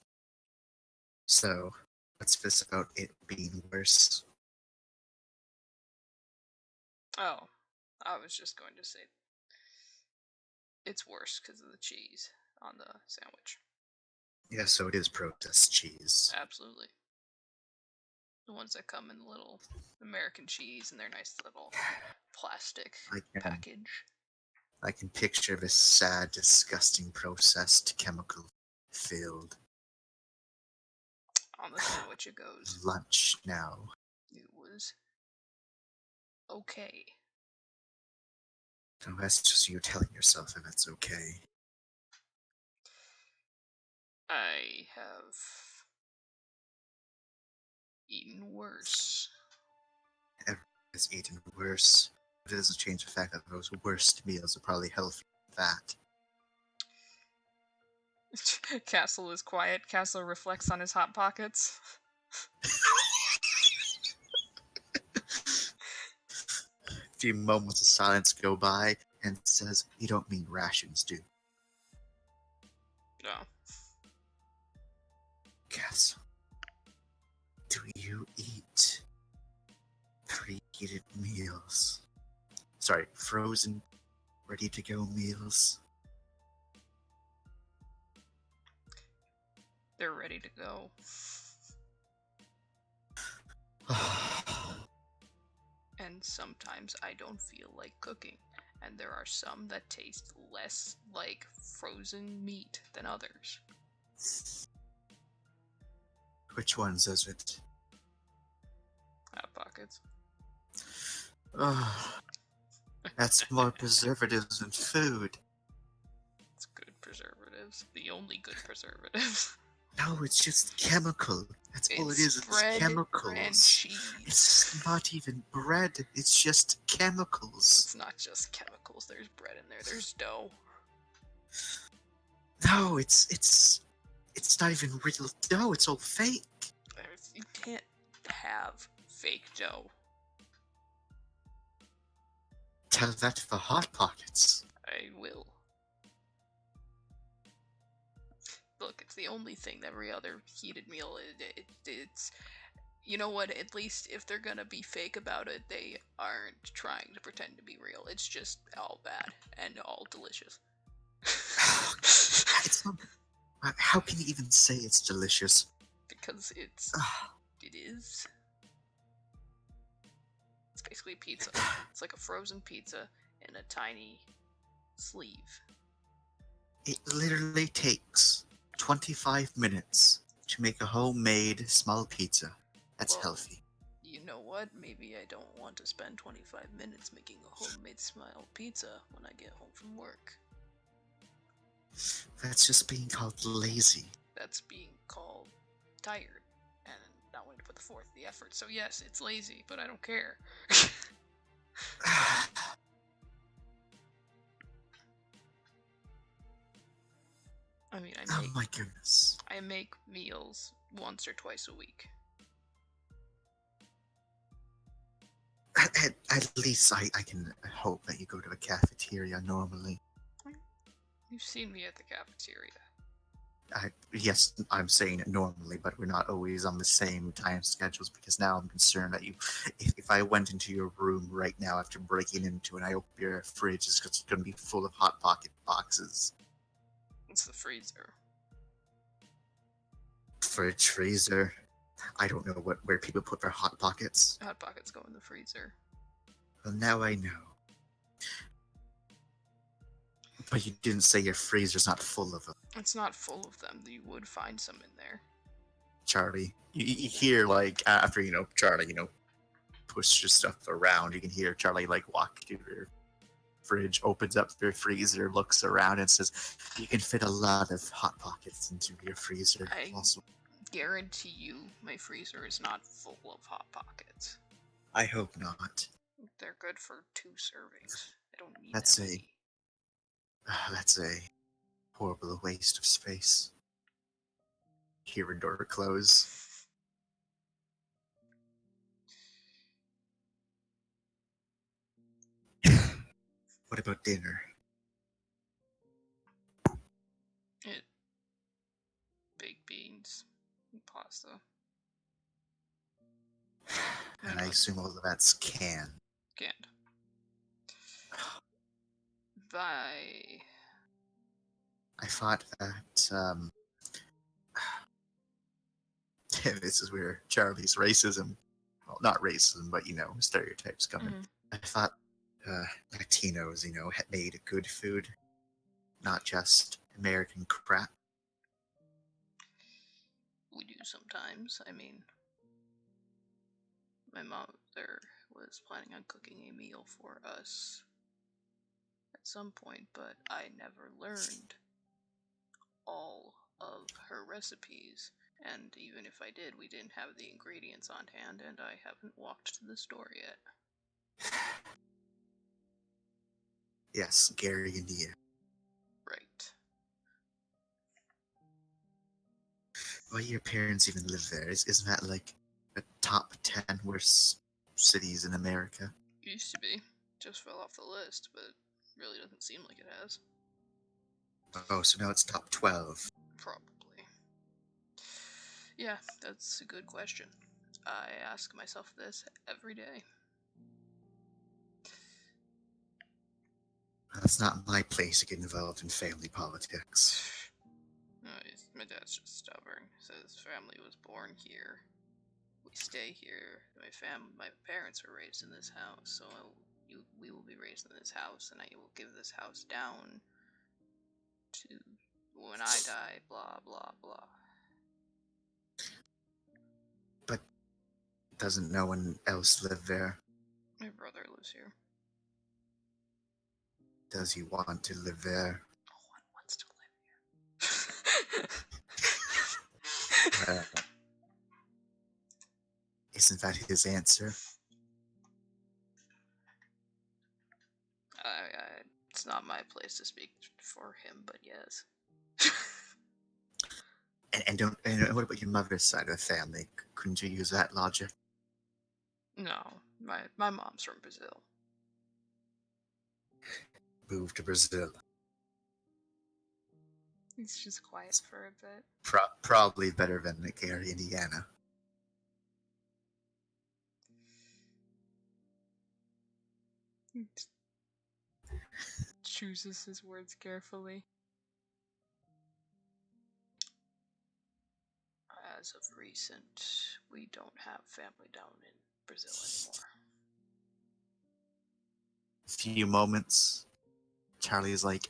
So, what's this about it being worse? Oh, I was just going to say it's worse because of the cheese on the sandwich. Yeah, so it is processed cheese. Absolutely. The ones that come in little American cheese in their nice little plastic package. I can picture this sad, disgusting, processed, chemical-filled On the sandwich it goes. lunch now. It was okay. No, that's just you telling yourself that it's okay. I have eaten worse. Everyone has eaten worse. But it doesn't change the fact that those worst meals are probably healthy than that. Castle is quiet. Castle reflects on his hot pockets. A few moments of silence go by and says, "You don't mean rations, do you?" No. Castle, do you eat preheated meals? Sorry, frozen, ready-to-go meals? They're ready to go. And sometimes I don't feel like cooking. and there are some that taste less like frozen meat than others. Which ones is it? Hot Pockets. Oh, that's more preservatives than food. It's good preservatives. The only good preservatives. No, it's just chemical. That's all it is. It's bread chemicals. and cheese. It's not even bread. It's just chemicals. It's not just chemicals. There's bread in there. There's dough. No, it's not even real dough. It's all fake. You can't have fake dough. Tell that to the Hot Pockets. I will. Look, it's the only thing that every other heated meal it's. You know what? At least if they're gonna be fake about it, they aren't trying to pretend to be real. It's just all bad and all delicious. It's not. How can you even say it's delicious? Because it is. It's basically pizza. It's like a frozen pizza in a tiny sleeve. It literally takes 25 minutes to make a homemade small pizza. That's Well, healthy. You know what? Maybe I don't want to spend 25 minutes making a homemade smile pizza when I get home from work. That's just being called lazy. That's being called tired and not wanting to put forth the effort. So yes, it's lazy, but I don't care. I mean, Oh my goodness. I make meals once or twice a week. At least I can hope that you go to a cafeteria normally. You've seen me at the cafeteria. Yes, I'm saying it normally, but we're not always on the same time schedules because now I'm concerned that if I went into your room right now after breaking into it and I open your fridge, it's going to be full of Hot Pocket boxes. It's the freezer. Fridge, freezer. I don't know where people put their Hot Pockets. Hot Pockets go in the freezer. Well, now I know. But you didn't say your freezer's not full of them. It's not full of them. You would find some in there. Charlie, you hear, like, after, Charlie, pushes stuff around, you can hear Charlie, like, walk to your fridge, opens up their freezer, looks around, and says, you can fit a lot of Hot Pockets into your freezer. I also, guarantee you my freezer is not full of Hot Pockets. I hope not. They're good for 2 servings. I don't need That's that many. That's a horrible waste of space. Hear a door close. What about dinner? Baked beans and pasta. And I assume all of that's canned. Canned. Bye. I thought that, this is where Charlie's racism, well, not racism, but, stereotypes come in. Mm-hmm. I thought Latinos, had made good food, not just American crap. We do sometimes. I mean, my mother was planning on cooking a meal for us at some point, but I never learned all of her recipes. And even if I did, we didn't have the ingredients on hand, and I haven't walked to the store yet. Yes, Gary, India. Right. Why do your parents even live there? Isn't that like a top 10 worst cities in America? Used to be. Just fell off the list, but really doesn't seem like it has. Oh, so now it's top 12. Probably. Yeah, that's a good question. I ask myself this every day. That's not my place to get involved in family politics. No, my dad's just stubborn. Says family was born here. We stay here. My parents were raised in this house, so we will be raised in this house, and I will give this house down to when I die. Blah blah blah. But doesn't no one else live there? My brother lives here. Does he want to live there? No one wants to live here. Well, isn't that his answer? It's not my place to speak for him, but yes. And what about your mother's side of the family? Couldn't you use that logic? No, my mom's from Brazil. Move to Brazil. He's just quiet for a bit. Probably better than Gary, Indiana. He chooses his words carefully. As of recent, we don't have family down in Brazil anymore. Few moments, Charlie is like,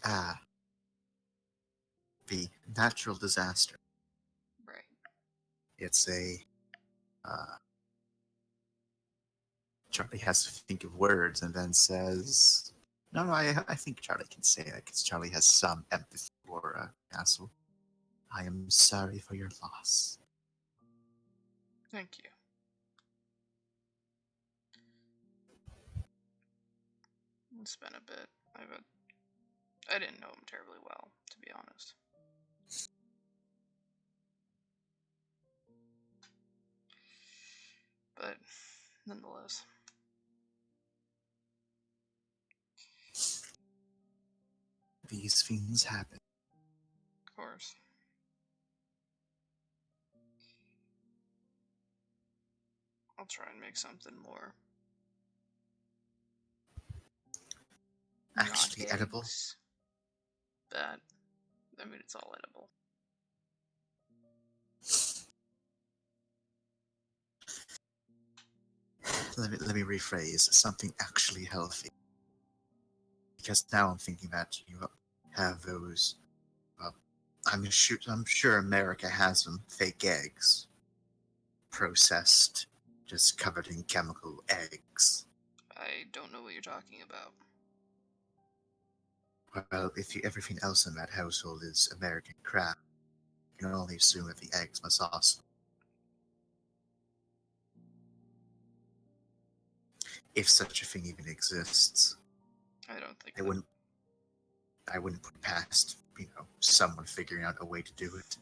the natural disaster. Right. It's Charlie has to think of words and then says, no, I think Charlie can say that because Charlie has some empathy for Castle. I am sorry for your loss. Thank you. It's been a bit. I didn't know him terribly well, to be honest. But nonetheless. These things happen. Of course. I'll try and make something more. Actually not edible? eggs, but I mean it's all edible. Let me rephrase. Something actually healthy. Because now I'm thinking that you have those. I'm sure America has them. Fake eggs, processed, just covered in chemical eggs. I don't know what you're talking about. Well, if everything else in that household is American crap, you can only assume that the eggs must also. If such a thing even exists, I don't think I wouldn't put past someone figuring out a way to do it.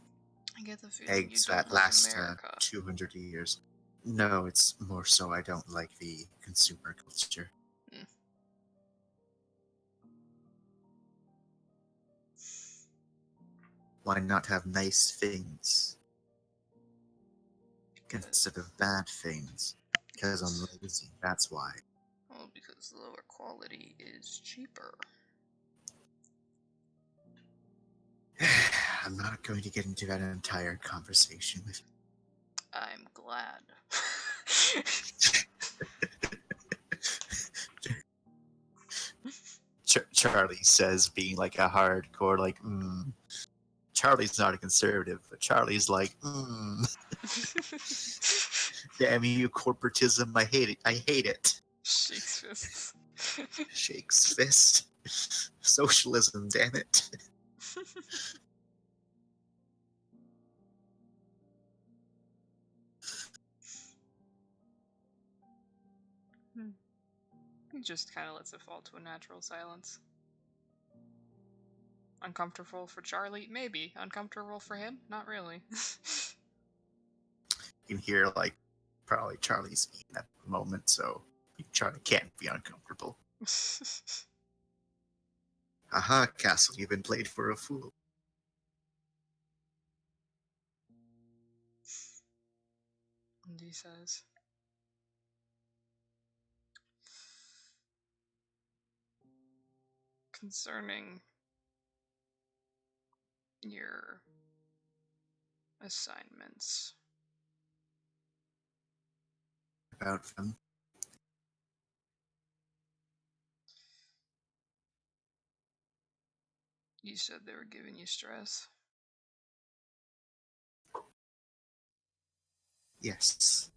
I get the feeling Eggs you don't that like last America. 200 years. No, it's more so I don't like the consumer culture. Why not have nice things instead of bad things? Because I'm lazy, that's why. Well, because the lower quality is cheaper. I'm not going to get into that entire conversation with you. I'm glad. Charlie says, being like a hardcore, like, Charlie's not a conservative, but Charlie's like, damn you, corporatism, I hate it. I hate it. Shakes fists. Shakes fist. Socialism, damn it. He just kind of lets it fall to a natural silence. Uncomfortable for Charlie? Maybe. Uncomfortable for him? Not really. You can hear, like, probably Charlie's eating at the moment, so Charlie can't be uncomfortable. Aha, Castle, you've been played for a fool. And he says, concerning your assignments, About them. You said they were giving you stress. Yes.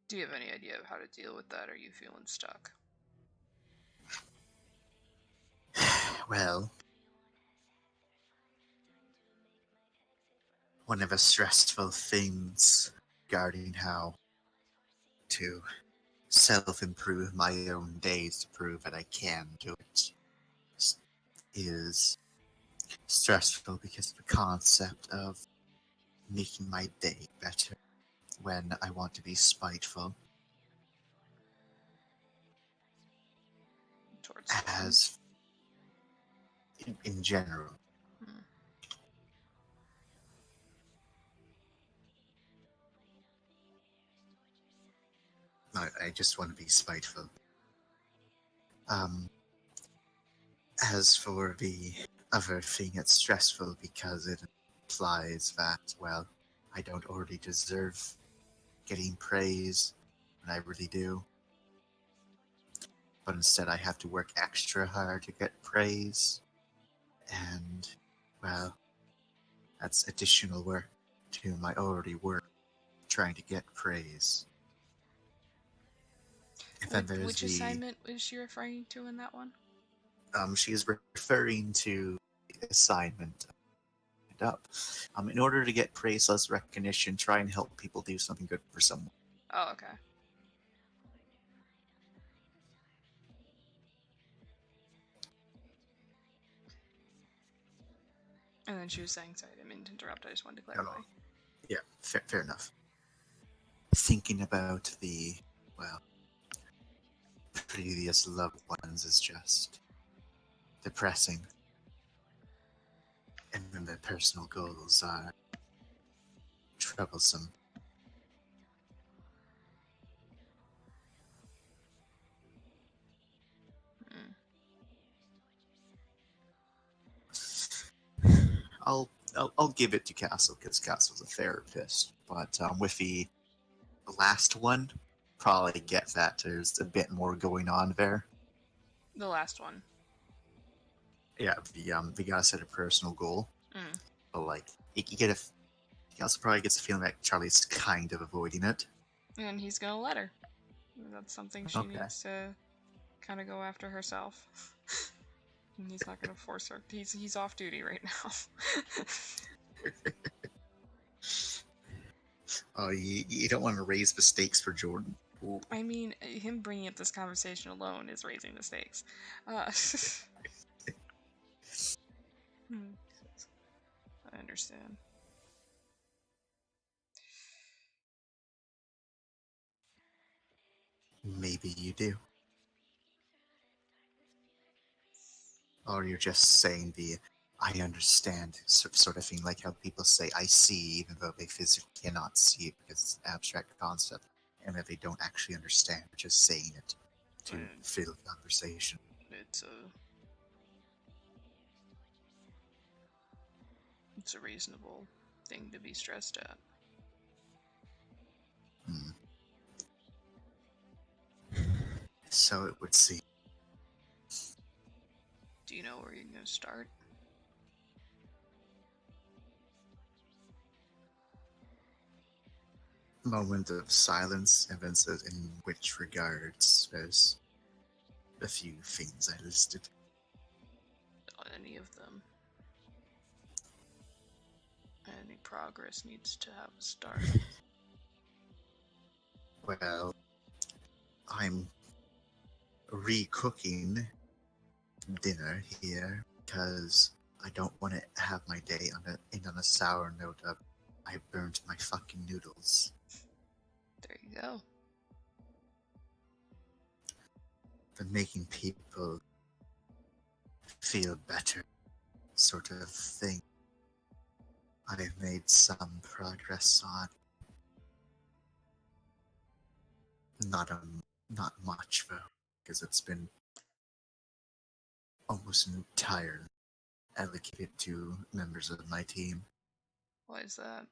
Do you have any idea of how to deal with that? Or are you feeling stuck? Well, one of the stressful things regarding how to self-improve my own days to prove that I can do it is stressful because of the concept of making my day better when I want to be spiteful. Towards whom? As in general, Hmm. I just want to be spiteful. Um, as for the other thing, it's stressful because it implies that, well, I don't already deserve getting praise, and I really do. But instead, I have to work extra hard to get praise, and, well, that's additional work to my already work trying to get praise. And then there's Which the assignment was she referring to in that one? she's referring to the assignment up. In order to get praise plus recognition, try and help people do something good for someone. Oh, okay. And then she was saying, sorry, I didn't mean to interrupt. I just wanted to No, clarify. yeah, fair enough. Thinking about the, well, previous loved ones is just depressing. And then the personal goals are troublesome. Mm. I'll give it to Castle because Castle's a therapist. But with the last one, probably get that there's a bit more going on there. The last one. Yeah, the guy set a personal goal, Mm. but like you get a, he also probably gets the feeling that Charlie's kind of avoiding it. And he's gonna let her. That's something she Okay. needs to kind of go after herself. And he's not gonna force her. He's off duty right now. Oh, you don't want to raise the stakes for Jordan. Ooh. I mean, him bringing up this conversation alone is raising the stakes. Hmm. I understand. Maybe you do. Or you're just saying the I understand sort of thing, like how people say I see even though they physically cannot see it because it's an abstract concept and that they don't actually understand, but just saying it to And fill the conversation. it's a reasonable thing to be stressed at. Hmm. So it would seem. Do you know where you're gonna start? Moment of silence, and then says, in which regards there's a few things I listed. Any of them. Any progress needs to have a start. Well, I'm re-cooking dinner here because I don't want to have my day on a sour note of I burnt my fucking noodles. There you go. The making people feel better sort of thing. I've made some progress on. Not much though, because it's been almost entirely allocated to members of my team. Why is that?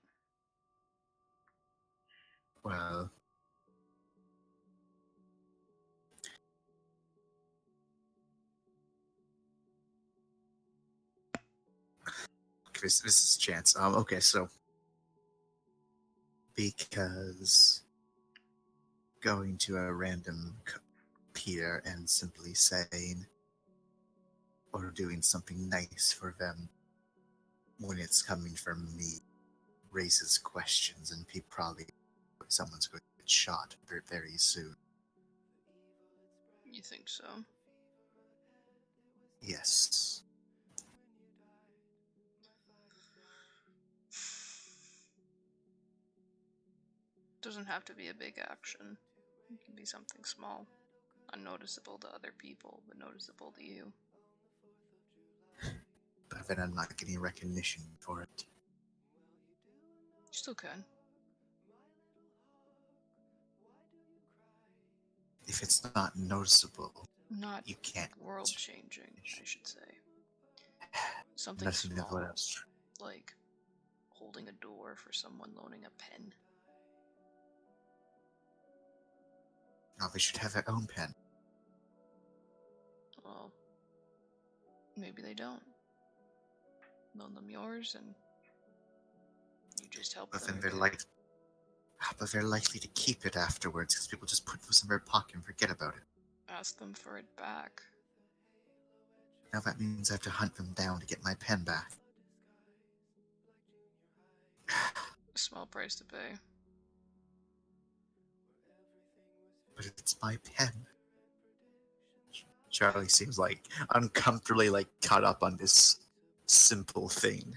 Well, this is a chance. Okay, so because going to a random peer and simply saying or doing something nice for them when it's coming from me raises questions, and people probably someone's going to get shot very, very soon. You think so? Yes. Doesn't have to be a big action. It can be something small, unnoticeable to other people, but noticeable to you. But then I'm not getting recognition for it. You still can. If it's not noticeable, Not you can't. world changing, I should say. Something Nothing of what small, else. like holding a door for someone loaning a pen. Now they should have their own pen. Well, maybe they don't. Loan them yours and you just help But them then again. they're likely to keep it afterwards because people just put those in their pocket and forget about it. Ask them for it back. Now that means I have to hunt them down to get my pen back. A small price to pay. But it's my pen. Charlie seems like uncomfortably caught up on this simple thing.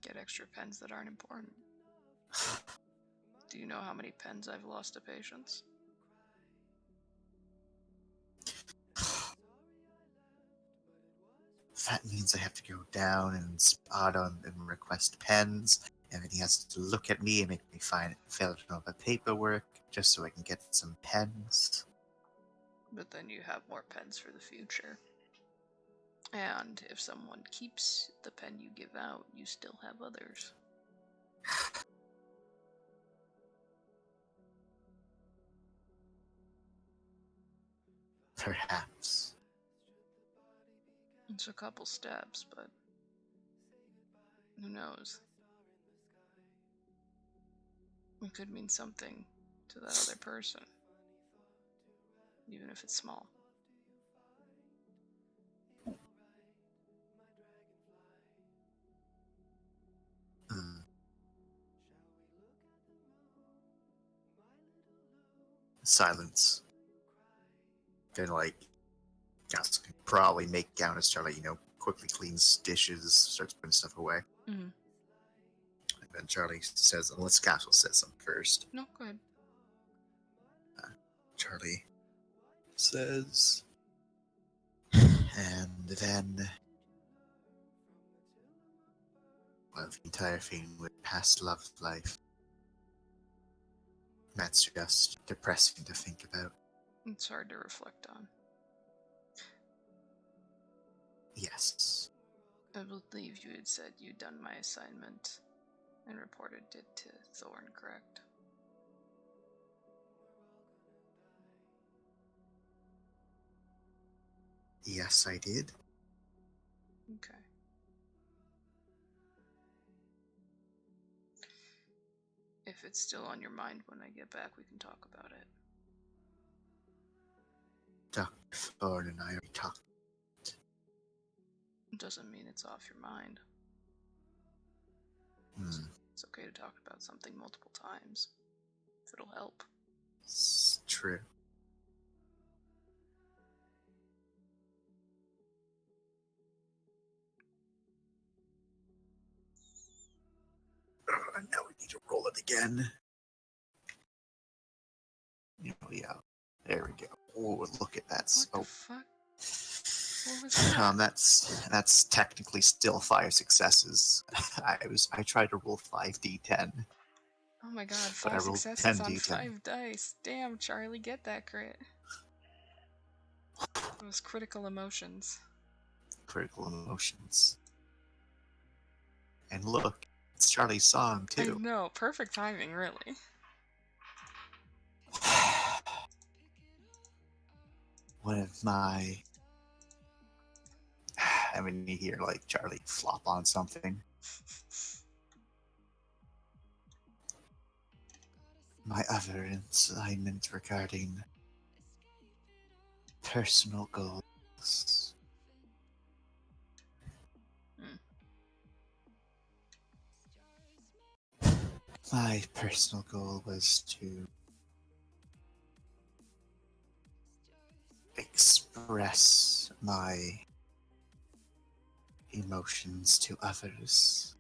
Get extra pens that aren't important. Do you know how many pens I've lost to patients? That means I have to go down and spot on and request pens, and then he has to look at me and make me fill out all the paperwork just so I can get some pens. But then you have more pens for the future. And if someone keeps the pen you give out, you still have others. Perhaps. It's a couple steps, but who knows? It could mean something to that other person, even if it's small. Hmm. Silence. Then, Gus can probably make down as Charlie, quickly cleans dishes, starts putting stuff away. Mm-hmm. And then Charlie says, unless Castle says something first. No, go ahead. Charlie says, and then, well, the entire thing with past love life. That's just depressing to think about. It's hard to reflect on. Yes. I believe you had said you'd done my assignment and reported it to Thorn, correct? Yes, I did. Okay. If it's still on your mind when I get back, we can talk about it. Dr. Thorne and I already talked. It doesn't mean it's off your mind. It's okay to talk about something multiple times, if it'll help. It's true. Now we need to roll it again. Yeah. There we go. Oh, look at that. What the fuck? What was that? That's technically still 5 successes. I tried to roll 5d10. Oh my god, But I 5 rolled successes on 10d10. 5 dice. Damn, Charlie, get that crit. Those critical emotions. Critical emotions. And look, it's Charlie's song, I too. know, perfect timing, really. One of my... I mean, you hear, like, Charlie flop on something. My other assignment regarding personal goals. My personal goal was to express my emotions to others.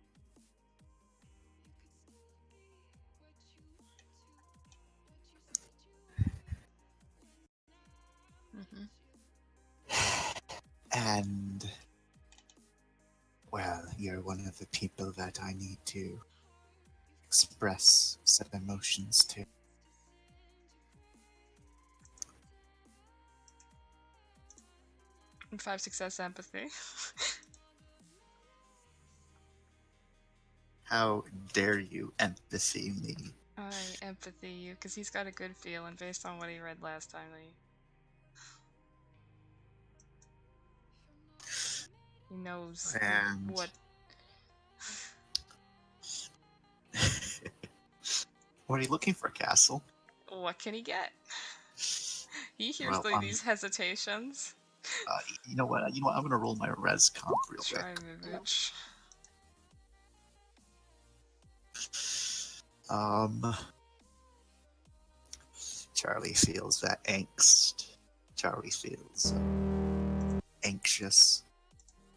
Mm-hmm. And, well, you're one of the people that I need to express said emotions to. And 5 success empathy. How dare you empathy me? I empathy you, because he's got a good feeling based on what he read last time. He knows And what. what are you looking for, Castle? What can he get? He hears Well, these hesitations. you know what? I'm gonna roll my res comp real quick. Try me, bitch. Charlie feels that angst. Charlie feels anxious,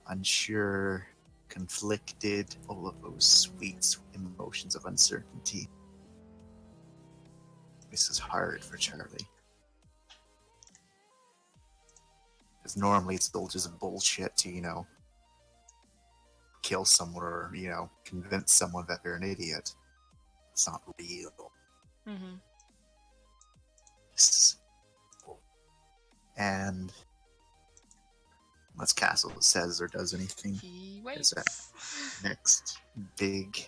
unsure, conflicted, all of those sweet emotions of uncertainty. This is hard for Charlie. Because normally it's all just bullshit to, kill someone or, convince someone that they're an idiot. It's not real. Mm-hmm. And unless Castle says or does anything, He is waits. that next big...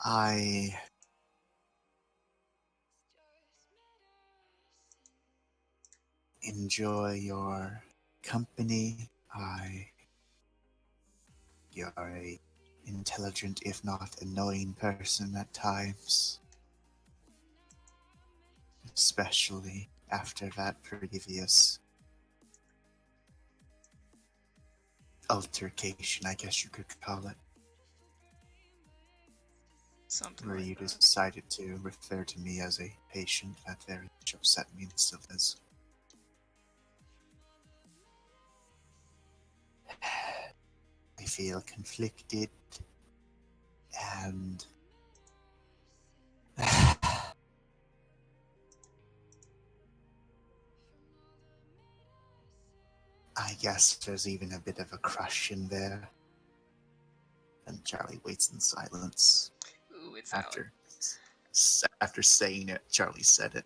I enjoy your company. You're a intelligent, if not annoying person at times. Especially after that previous altercation, I guess you could call it. Something Where like you that. decided to refer to me as a patient. That very much upset me and still is. I feel conflicted and I guess there's even a bit of a crush in there. And Charlie waits in silence. Ooh, it's out. After saying it, Charlie said it.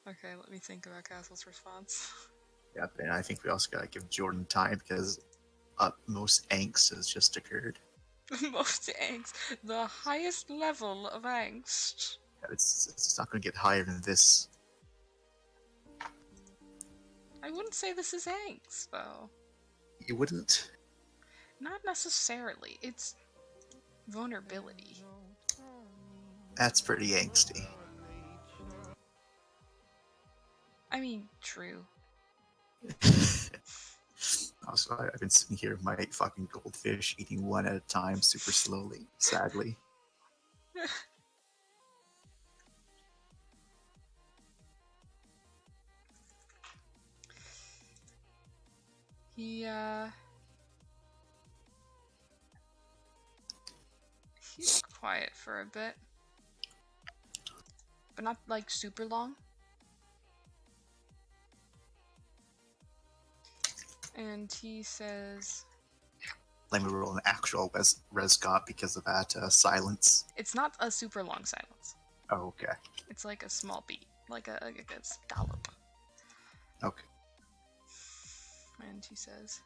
Okay, let me think about Castle's response. Yep, and I think we also gotta give Jordan time because utmost angst has just occurred. Most angst. The highest level of angst. Yeah, it's not gonna get higher than this. I wouldn't say this is angst, though. You wouldn't? Not necessarily. It's vulnerability. That's pretty angsty. I mean, true. Also, I've been sitting here with my fucking goldfish, eating one at a time, super slowly, sadly. He's quiet for a bit. But not, like, super long. And he says... Let me roll an actual rescot because of that silence. It's not a super long silence. Oh, okay. It's like a small beat. Like a scallop. Okay. And he says,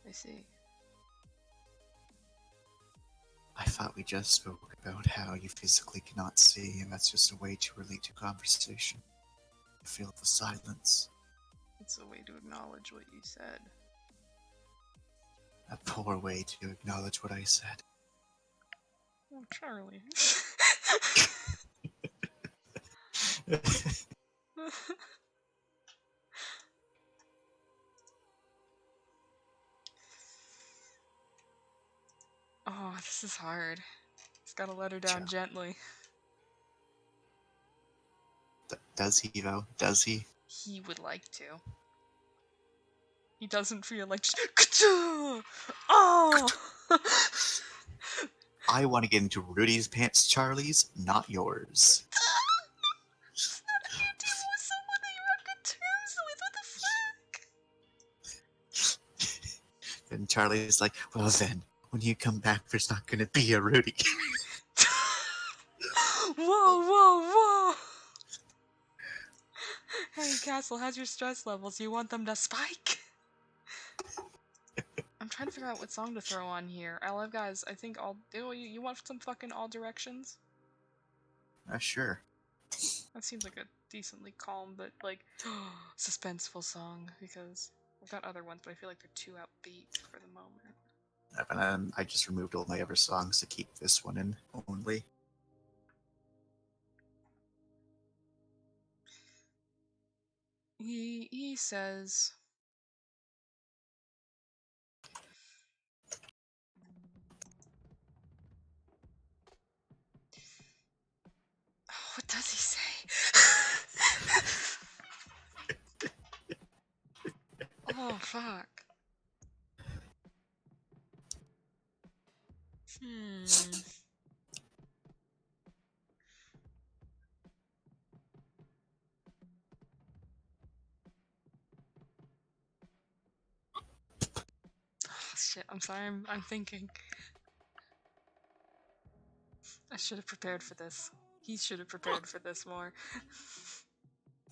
I see. I thought we just spoke about how you physically cannot see, and that's just a way to relate to conversation. I feel the silence. It's a way to acknowledge what you said. A poor way to acknowledge what I said. Oh, Charlie. Oh, this is hard. He's gotta let her down gently. Does he, though? Does he? He would like to. He doesn't feel like just, oh! I want to get into Rudy's pants, Charlie's, not yours. It's not a new deal with someone that you're on good terms with. What the fuck? And Charlie's like, well then, when you come back, there's not gonna be a Rudy. Whoa! Hey, Castle, how's your stress levels? You want them to spike? I'm trying to figure out what song to throw on here. I love guys. I think all. You want some fucking All Directions? Sure. That seems like a decently calm but like suspenseful song because I've got other ones, but I feel like they're too upbeat for the moment. And I just removed all my other songs to keep this one in only. He says, what does he say? Oh fuck. Oh, shit, I'm sorry, I'm thinking. I should have prepared for this. He should have prepared for this more.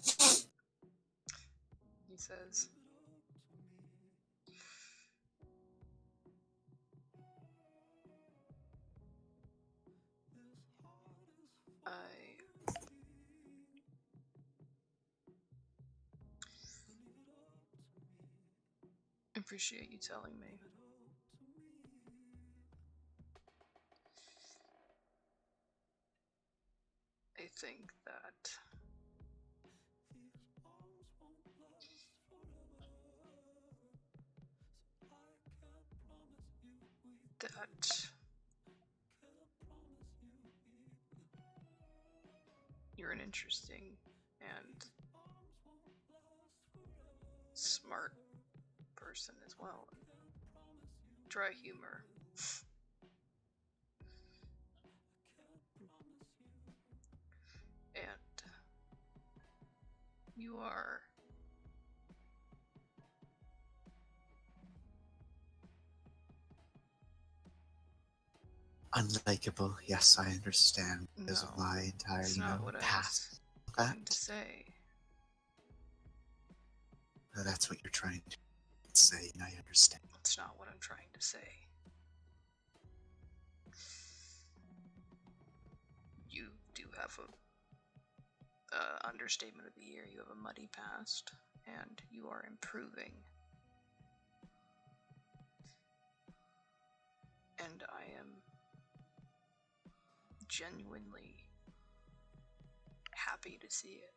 He says, I appreciate you telling me. I think that you're an interesting and smart person as well. Dry humor. And you are Unlikable, yes, I understand, because of my entire, that's not what I was past. trying to say. That's what you're trying to say, and I understand. That's not what I'm trying to say. You do have a understatement of the year. You have a muddy past, and you are improving. And I am genuinely happy to see it.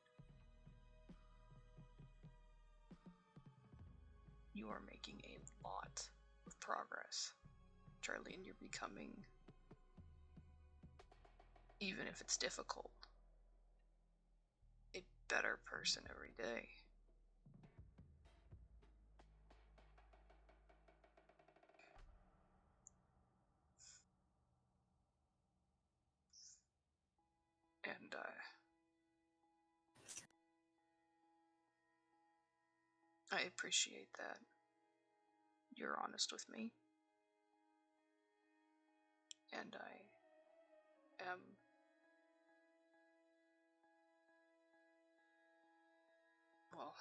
You are making a lot of progress, Charlie, and you're becoming, even if it's difficult, a better person every day. And I appreciate that you're honest with me. And I am well,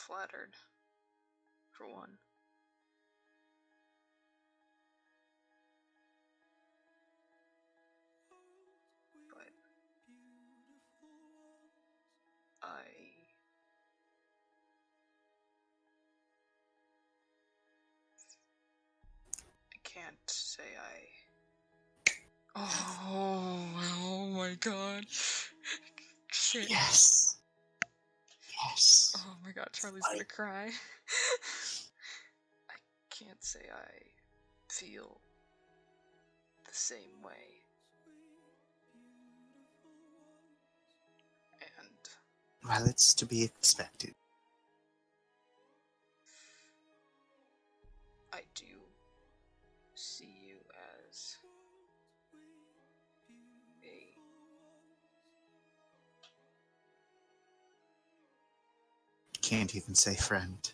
flattered, for one. But I can't say oh my god. Shit. Yes. Yes. Oh my god, Charlie's gonna cry. I can't say I feel the same way. And Well, it's to be expected. I do see you as a Can't even say friend.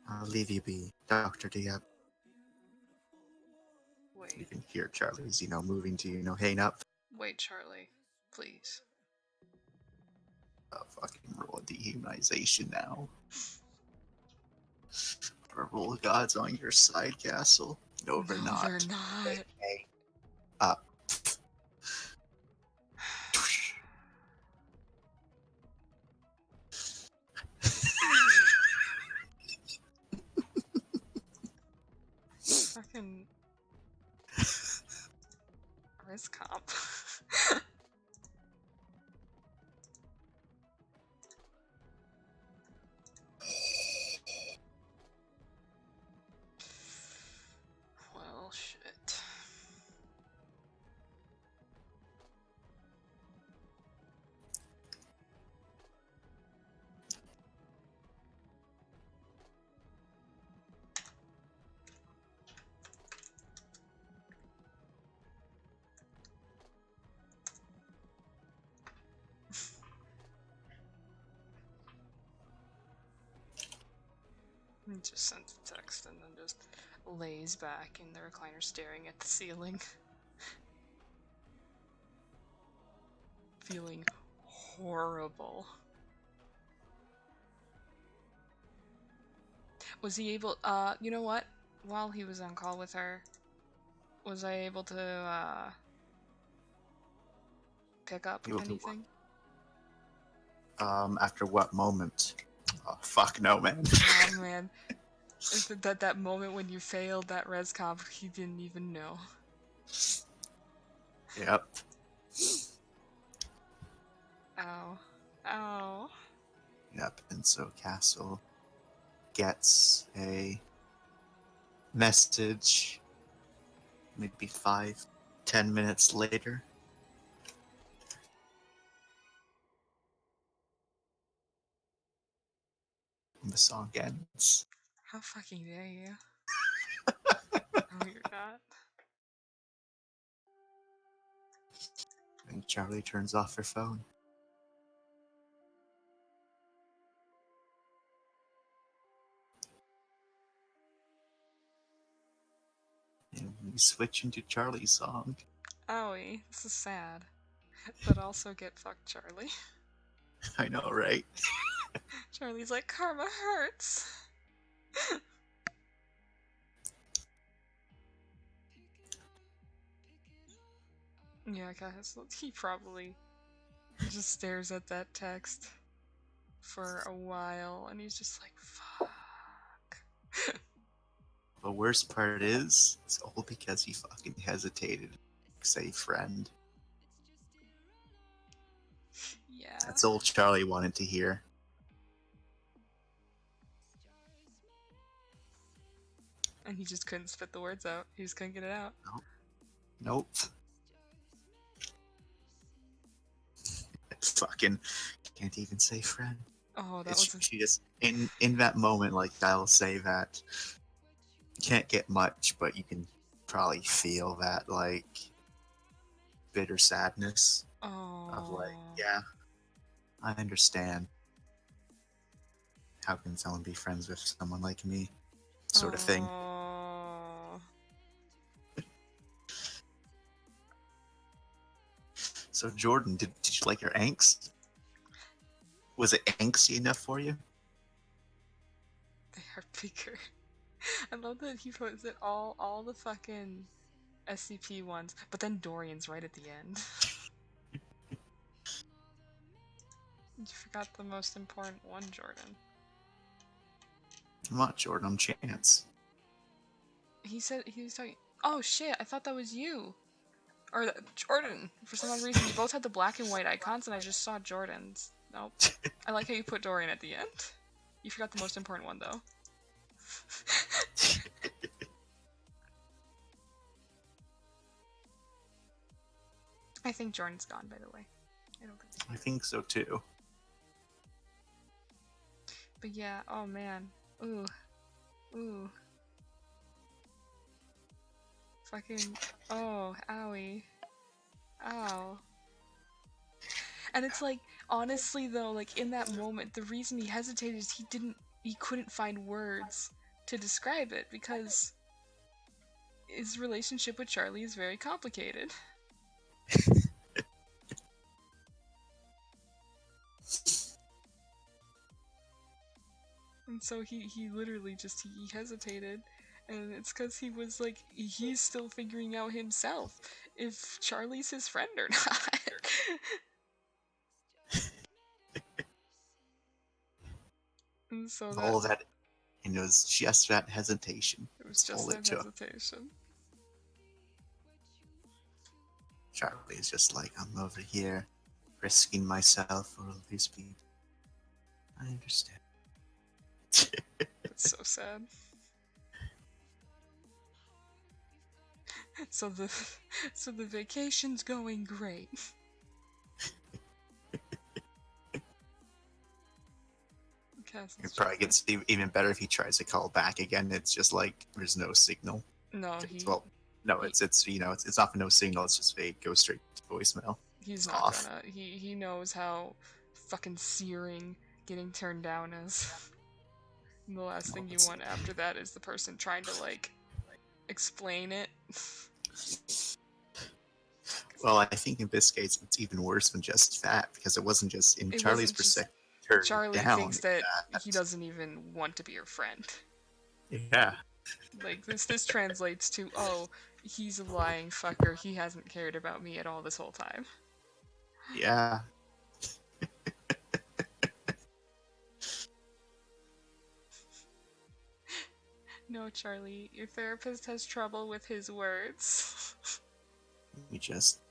I'll leave you be, Dr. Diab. You Wait, can hear Charlie's, moving to, hang up. wait, Charlie, please. Fucking roll dehumanization now. Roll gods on your side, Castle. No, they're not. They're not. Hey, up. Fucking risk comp. Well, shit. He just sends a text and then just lays back in the recliner staring at the ceiling. Feeling horrible. Was he able, you know what? While he was on call with her, was I able to, pick up Able to anything? After what moment? Oh, fuck no, man. Oh man. Is it that moment when you failed that res comp, he didn't even know. Yep. Ow. Ow. Yep, and so Castle gets a message maybe 5-10 minutes later. And the song ends. How fucking dare you? No, you're not. And Charlie turns off her phone. And we switch into Charlie's song. Owie, this is sad. But also get fucked, Charlie. I know, right? Charlie's like, karma hurts. Yeah, guys, he probably just stares at that text for a while and he's just like, fuck. The worst part is, it's all because he fucking hesitated to say friend. Yeah. That's all Charlie wanted to hear. And he just couldn't spit the words out. He just couldn't get it out. Nope. Fucking can't even say friend. Oh, that was She just in that moment, like I'll say that you can't get much, but you can probably feel that like bitter sadness of like, yeah, I understand. How can someone be friends with someone like me? Sort of thing. So Jordan, did you like your angst? Was it angsty enough for you? They are bigger. I love that he puts it all the fucking SCP ones, but then Dorian's right at the end. You forgot the most important one, Jordan. I'm not Jordan, I'm Chance. He said he was talking. Oh shit! I thought that was you, or Jordan. For some odd reason, you both had the black and white icons, and I just saw Jordan's. Nope. I like how you put Dorian at the end. You forgot the most important one, though. I think Jordan's gone, by the way. I don't think so. I think so too. But yeah, oh man. Ooh. Ooh. Fucking. Oh, owie. Ow. And it's like, honestly though, like in that moment, the reason he hesitated is he couldn't find words to describe it because his relationship with Charlie is very complicated. And so he literally just, he hesitated. And it's because he was like, he's still figuring out himself if Charlie's his friend or not. And so All that, and it was just that hesitation. it was just all it that took. hesitation. Charlie's just like, I'm over here risking myself for all these people. I understand. It's so sad. So the vacation's going great. It probably gets even better if he tries to call back again. It's just like there's no signal. No, it's you know it's not for no signal. It's just fade. Goes straight to voicemail. He's It's not off. gonna. He knows how fucking searing getting turned down is. And the last thing you want after that is the person trying to like explain it. Well, I think in this case it's even worse than just that because it wasn't just in Charlie's perspective. Charlie down, thinks that he doesn't even want to be your friend. Yeah. Like this translates to, oh, he's a lying fucker. He hasn't cared about me at all this whole time. Yeah. No, Charlie, your therapist has trouble with his words. We just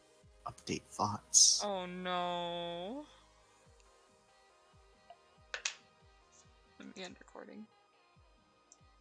update thoughts. Oh no. Let me end recording.